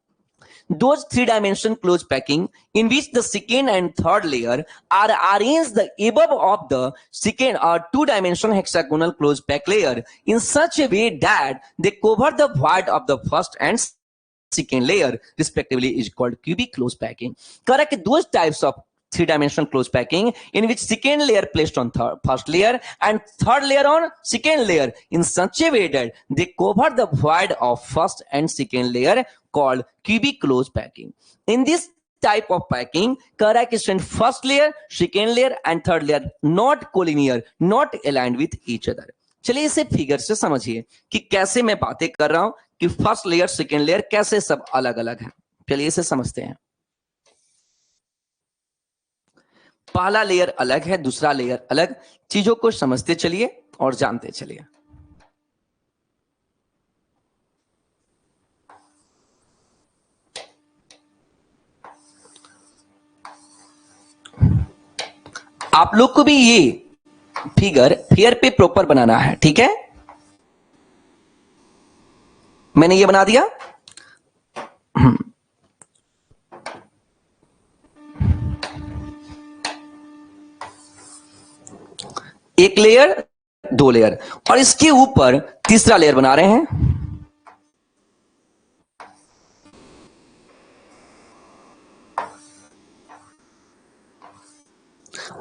S1: Those 3 dimension close packing in which the second and third layer are arranged the above of the second or 2 dimensional hexagonal close pack layer in such a way that they cover the void of the first and second layer respectively is called cubic close packing। Correct, those types of 3 dimensional close packing in which second layer placed on first layer and third layer on second layer in such a way that they cover the void of first and second layer called cubic close packing। In this type of packing, correct is first layer, second layer and third layer not collinear, not aligned with each other। चलिए इसे फिगर से समझिए कि कैसे मैं बातें कर रहा हूं कि फर्स्ट लेयर सेकेंड लेयर कैसे सब अलग अलग है। चलिए इसे समझते हैं। पहला लेयर अलग है, दूसरा लेयर अलग, चीजों को समझते चलिए और जानते चलिए। आप लोग को भी ये फिगर फेयर पे प्रॉपर बनाना है, ठीक है। मैंने ये बना दिया। एक लेयर, दो लेयर, और इसके ऊपर तीसरा लेयर बना रहे हैं।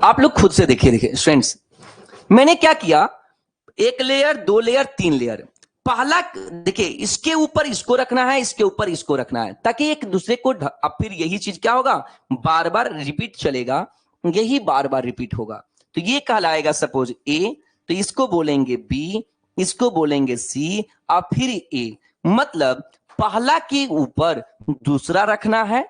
S1: आप लोग खुद से देखिए, देखिए स्टूडेंट्स, मैंने क्या किया, एक लेयर, दो लेयर, तीन लेयर। पहला देखिए, इसके ऊपर इसको रखना है, इसके ऊपर इसको रखना है, ताकि एक दूसरे को अब फिर यही चीज क्या होगा, बार बार रिपीट चलेगा, यही बार बार रिपीट होगा। तो ये कहलाएगा सपोज ए, तो इसको बोलेंगे बी, इसको बोलेंगे सी, और फिर ए। मतलब पहला के ऊपर दूसरा रखना है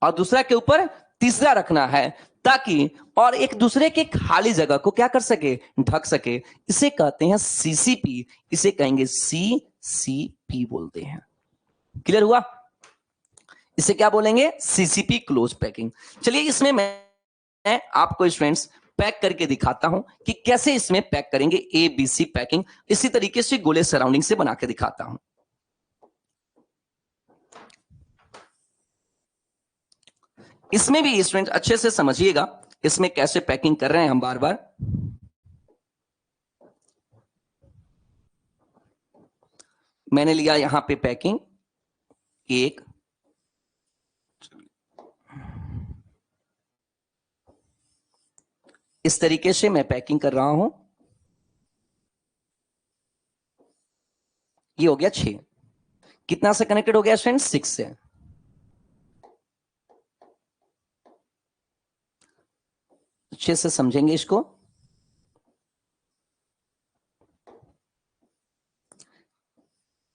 S1: और दूसरा के ऊपर तीसरा रखना है, ताकि और एक दूसरे के खाली जगह को क्या कर सके, ढक सके। इसे कहते हैं सीसीपी, इसे कहेंगे सीसीपी बोलते हैं। क्लियर हुआ? इसे क्या बोलेंगे, सीसीपी क्लोज पैकिंग। चलिए इसमें मैं आपको स्टूडेंट्स पैक करके दिखाता हूं कि कैसे इसमें पैक करेंगे, ए बी सी पैकिंग। इसी तरीके से गोले सराउंडिंग से बना के दिखाता हूं। इसमें भी स्टूडेंट अच्छे से समझिएगा, इसमें कैसे पैकिंग कर रहे हैं हम बार बार। मैंने लिया यहां पे पैकिंग एक, इस तरीके से मैं पैकिंग कर रहा हूं। ये हो गया 6। कितना से कनेक्टेड हो गया स्टूडेंट, 6 से। अच्छे से समझेंगे इसको।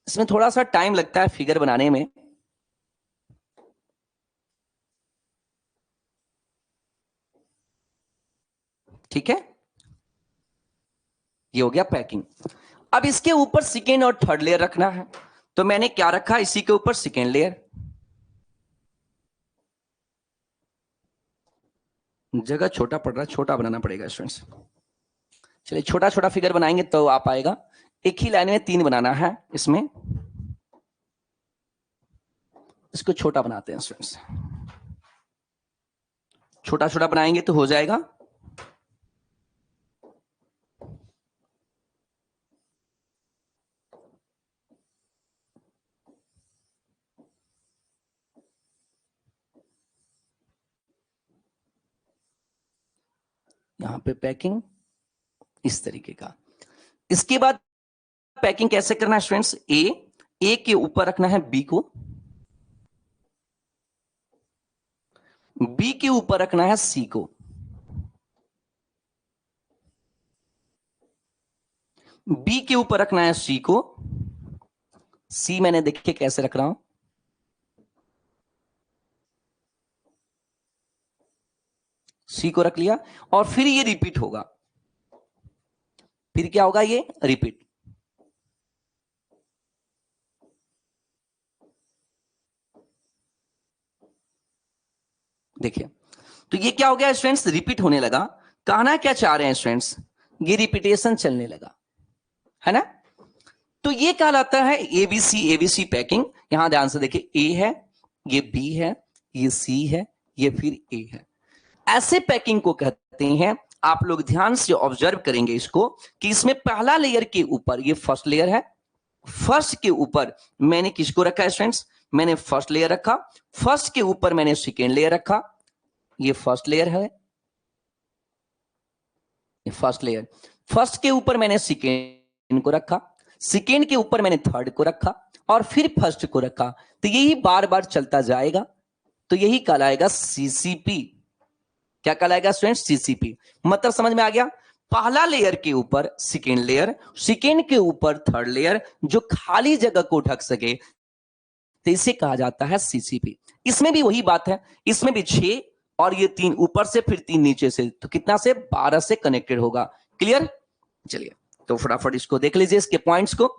S1: इसमें थोड़ा सा टाइम लगता है फिगर बनाने में। ठीक है, ये हो गया पैकिंग। अब इसके ऊपर सेकेंड और थर्ड लेयर रखना है, तो मैंने क्या रखा, इसी के ऊपर सेकेंड लेयर। जगह छोटा पड़ रहा है, छोटा बनाना पड़ेगा स्टूडेंट्स। चलिए छोटा छोटा फिगर बनाएंगे तो आ पाएगा। एक ही लाइन में 3 बनाना है, इसमें इसको छोटा बनाते हैं स्टूडेंट्स। छोटा छोटा बनाएंगे तो हो जाएगा। यहां पे पैकिंग इस तरीके का। इसके बाद पैकिंग कैसे करना है स्टूडेंट्स, ए के ऊपर रखना है बी को, बी के ऊपर रखना है सी को, बी के ऊपर रखना है सी को, सी मैंने देखिए कैसे रख रहा हूं, सी को रख लिया, और फिर ये रिपीट होगा। फिर क्या होगा, ये रिपीट। देखिए, तो ये क्या हो गया स्टूडेंट्स, रिपीट होने लगा। कहना क्या चाह रहे हैं स्टूडेंट्स, ये रिपीटेशन चलने लगा, है ना। तो ये कहलाता है एबीसी पैकिंग। यहां ध्यान से देखिए, ए है, ये बी है, ये सी है, ये फिर ए है। ऐसे पैकिंग को कहते हैं। आप लोग ध्यान से ऑब्जर्व करेंगे इसको, कि इसमें पहला लेयर के ऊपर, ये फर्स्ट लेयर है, फर्स्ट के ऊपर मैंने किसको रखा है स्टूडेंट्स, मैंने फर्स्ट लेयर रखा, फर्स्ट के ऊपर मैंने सेकेंड लेयर रखा, ये फर्स्ट लेयर है, ये फर्स्ट लेयर, फर्स्ट के ऊपर मैंने सेकेंड को रखा, सेकेंड के ऊपर मैंने थर्ड को रखा, और फिर फर्स्ट को रखा। तो यही बार बार चलता जाएगा। तो यही कहलाएगा सीसीपी। क्या कहलाएगा स्टूडेंट, सीसीपी। मतलब समझ में आ गया, पहला लेयर के ऊपर सेकेंड लेयर, सेकेंड के ऊपर थर्ड लेयर, जो खाली जगह को ढक सके, तो इसे कहा जाता है सीसीपी। इसमें भी वही बात है, इसमें भी 6 और ये 3 ऊपर से, फिर 3 नीचे से, तो कितना से, 12 से कनेक्टेड होगा। क्लियर? चलिए तो फटाफट इसको देख लीजिए, इसके पॉइंट्स को।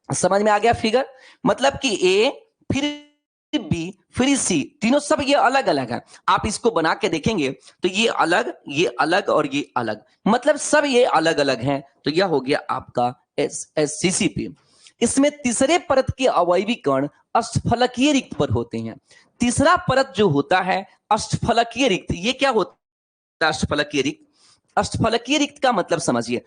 S1: समझ में आ गया फिगर? मतलब कि ए, फिर बी, फिर सी, तीनों सब ये अलग अलग है। आप इसको बना के देखेंगे तो ये अलग, ये अलग और ये अलग, मतलब सब ये अलग अलग हैं। तो यह हो गया आपका सीसीपी। इसमें तीसरे परत के अवयवी कण अष्टफलकीय रिक्त पर होते हैं। तीसरा परत जो होता है अष्टफलकीय रिक्त, ये क्या होता है अष्टफलकीय रिक्त? अष्टफलकीय रिक्त का मतलब समझिए,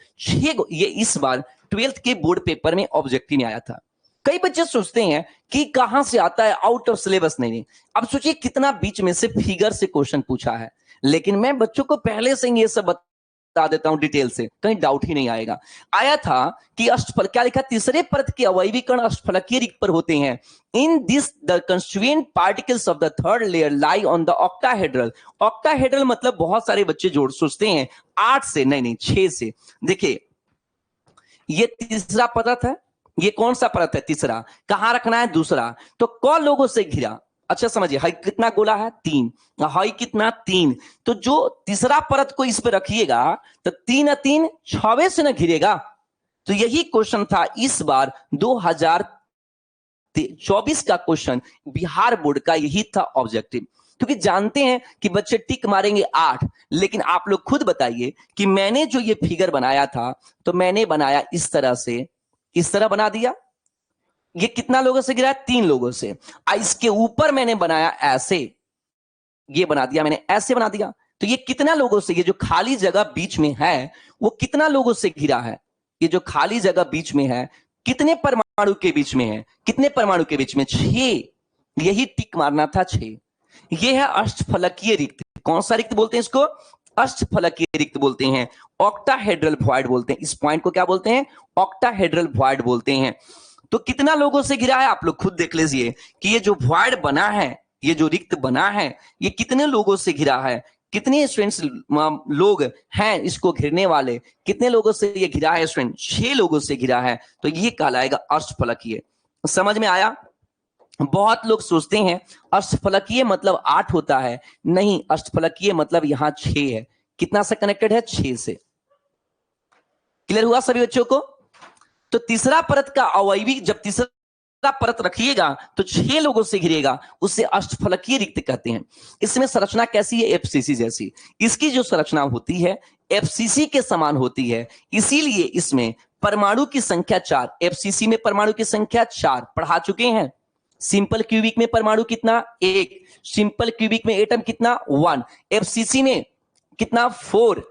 S1: ये इस बार 12th के बोर्ड पेपर में ऑब्जेक्टिव में आया था। कई बच्चे सोचते हैं कि कहां से आता है, आउट ऑफ सिलेबस। नहीं, अब सोचिए कितना बीच में से फिगर से क्वेश्चन पूछा है, लेकिन मैं बच्चों को पहले से ये सब बता देता हूं डिटेल से, कहीं डाउट ही नहीं आएगा। आया था कि अष्टफल क्या लिखा, तीसरे परत के अवयवी कण अष्टफलकीय रिक्त पर होते हैं। इन this the constituent particles of the third layer lie on the octahedral. Octahedral मतलब बहुत सारे बच्चे जोड़ सोचते हैं 8 से, नहीं 6 से। देखिए ये तीसरा परत है, ये कौन सा परत है, तीसरा। कहां रखना है, दूसरा। तो कौन लोगों से घिरा, अच्छा समझिए, हाई कितना गोला है, 3, हाई कितना 3। तो जो तीसरा परत को इस पे रखिएगा तो 3 3 6 से ना घिरेगा। तो यही क्वेश्चन था इस बार 2024 का क्वेश्चन, बिहार बोर्ड का यही था ऑब्जेक्टिव। क्योंकि जानते हैं कि बच्चे टिक मारेंगे 8, लेकिन आप लोग खुद बताइए कि मैंने जो ये फिगर बनाया था, तो मैंने बनाया इस तरह से, इस तरह बना दिया। ये कितना लोगों से गिरा है, 3 लोगों से। इसके ऊपर मैंने बनाया ऐसे, ये बना दिया मैंने, ऐसे बना दिया। तो ये कितना लोगों से, ये जो खाली जगह बीच में है वो कितना लोगों से घिरा है, ये जो खाली जगह बीच में है कितने परमाणु के बीच में है, कितने परमाणु के बीच में, 6। यही टिक मारना था, 6। ये है अष्टफलकीय रिक्त। कौन सा रिक्त बोलते हैं इसको, अष्टफलकीय रिक्त बोलते हैं, ऑक्टाहेड्रल वॉइड बोलते हैं। इस पॉइंट को क्या बोलते हैं, ऑक्टाहेड्रल वॉइड बोलते हैं। तो कितना लोगों से गिरा है, आप लोग खुद देख लीजिए कि ये जो वॉइड बना है, ये जो रिक्त बना है, ये कितने लोगों से घिरा है, कितने स्टूडेंट्स लोग हैं इसको घिरने वाले, कितने लोगों से ये घिरा है स्टूडेंट, 6 लोगों से घिरा है। तो ये कहलाएगा अष्टफलकीय। समझ में आया। बहुत लोग सोचते हैं अष्टफलकीय मतलब 8 होता है, नहीं, अष्टफलकीय मतलब यहां 6 है। कितना से कनेक्टेड है, 6 से। क्लियर हुआ सभी बच्चों को। तो तीसरा परत का अवयवी जब तीसरा परत रखिएगा तो 6 लोगों से घिरेगा, उसे अष्टफलकीय रिक्त कहते हैं। इसमें संरचना कैसी है, एफसीसी जैसी। इसकी जो संरचना होती है एफसीसी के समान होती है, इसीलिए इसमें परमाणु की संख्या 4। एफसीसी में परमाणु की संख्या 4 पढ़ा चुके हैं। सिंपल क्यूबिक में परमाणु कितना, 1। सिंपल क्यूबिक में एटम कितना, 1। एफसीसी में कितना, 4।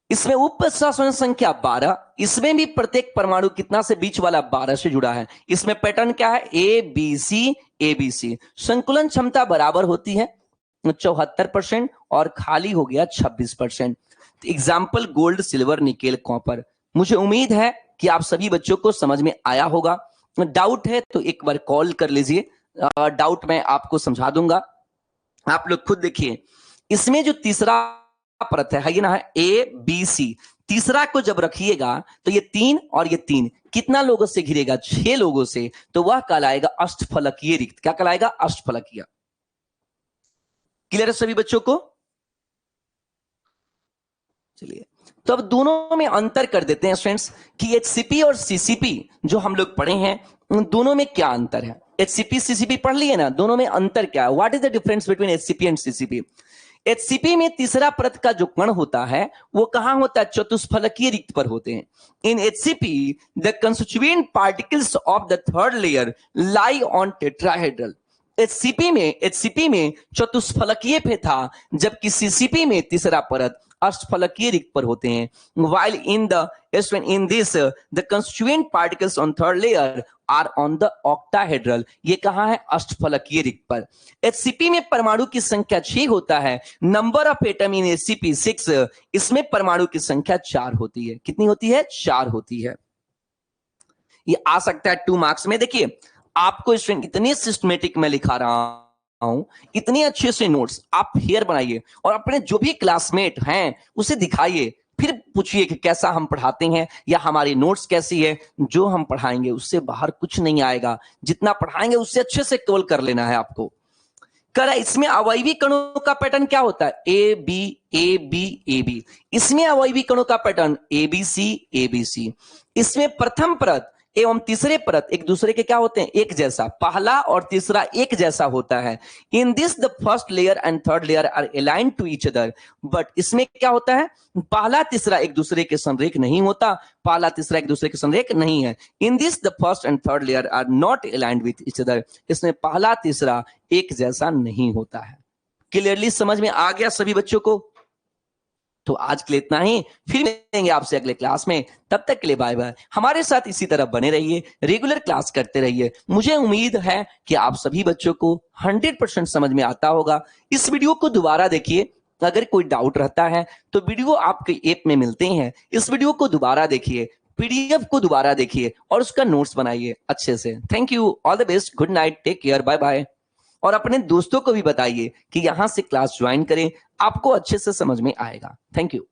S1: इसमें उप संख्या 12। इसमें भी प्रत्येक परमाणु कितना से बीच वाला 12 से जुड़ा है। इसमें पैटर्न क्या है, A B C A B सी। संकुलन क्षमता बराबर होती है 74% और खाली हो गया 26%। Example gold, silver, nickel, copper. मुझे उम्मीद है कि आप सभी बच्चों को समझ में आया होगा। डाउट है तो एक बार कॉल कर लीजिए, डाउट मैं आपको समझा दूंगा। आप लोग खुद देखिए, इसमें जो तीसरा परत है ये ना है ए बी सी। तीसरा को जब रखिएगा तो ये 3 और ये 3 कितना लोगों से घिरेगा, 6 लोगों से। तो वह कहलाएगा अष्टफलकीय रिक्त। क्या कहलाएगा, अष्टफलकीय। क्लियर है सभी बच्चों को। चलिए तो अब दोनों में अंतर कर देते हैं स्टूडेंट्स कि एचसीपी और सीसीपी जो हम लोग पढ़े हैं उन दोनों में क्या अंतर है। एचसीपी सीसीपी पढ़ लिए ना, दोनों में अंतर क्या है, what is the difference between HCP and CCP. HCP में तीसरा परत का जो कण होता है वो कहां होता है, चतुष्फलकीय रिक्त पर होते हैं। In HCP the constituent particles of the third layer lie on tetrahedral. HCP में चतुष्फलकीय पे था, जबकि सीसीपी में तीसरा परत अष्टफलकीय रिक्त पर होते हैं। while in this the constituent particles on third layer are on the octahedral। ये कहां है, अष्टफलकीय रिक्त पर। एचसीपी में परमाणु की संख्या 6 होता है, number of atom in HCP 6। इसमें परमाणु की संख्या 4 होती है। कितनी होती है, 4 होती है। ये आ सकता है 2 मार्क्स में। देखिए आपको स्टूडेंट इतनी सिस्टमेटिक में लिखा रहा हूं, इतने अच्छे से नोट्स आप फेयर बनाइए और अपने जो भी क्लासमेट हैं उसे दिखाइए, फिर पूछिए कि कैसा हम पढ़ाते हैं या हमारी नोट्स कैसी है। जो हम पढ़ाएंगे उससे बाहर कुछ नहीं आएगा, जितना पढ़ाएंगे उससे अच्छे से कवर कर लेना है आपको। इसमें अवयवी कणों का पैटर्न क्या होता है, A B A B A B. इसमें अवयवी कणों का pattern A B C A B C. इसमें प्रथम परत एवं तीसरे परत एक दूसरे के क्या होते हैं, एक जैसा। पहला और तीसरा एक जैसा होता है। In this the first layer and third layer are aligned to each other. But इसमें क्या होता है, पहला तीसरा एक दूसरे के संरेख नहीं होता, पहला तीसरा एक दूसरे के संरेख नहीं है। In this the first and third layer are not aligned with each other. इसमें पहला तीसरा एक जैसा नहीं होता है। क्लियरली समझ में आ गया सभी बच्चों को। तो आज के लिए इतना ही, फिर मिलेंगे आपसे अगले क्लास में। तब तक के लिए बाय बाय। हमारे साथ इसी तरह बने रहिए, रेगुलर क्लास करते रहिए। मुझे उम्मीद है कि आप सभी बच्चों को 100% समझ में आता होगा। इस वीडियो को दोबारा देखिए, अगर कोई डाउट रहता है तो वीडियो आपके ऐप में मिलते हैं, इस वीडियो को दोबारा देखिए, पीडीएफ को दोबारा देखिए और उसका नोट्स बनाइए अच्छे से। Thank you, all the best, good night, take care, bye bye. और अपने दोस्तों को भी बताइए कि यहां से क्लास ज्वाइन करें, आपको अच्छे से समझ में आएगा। Thank you.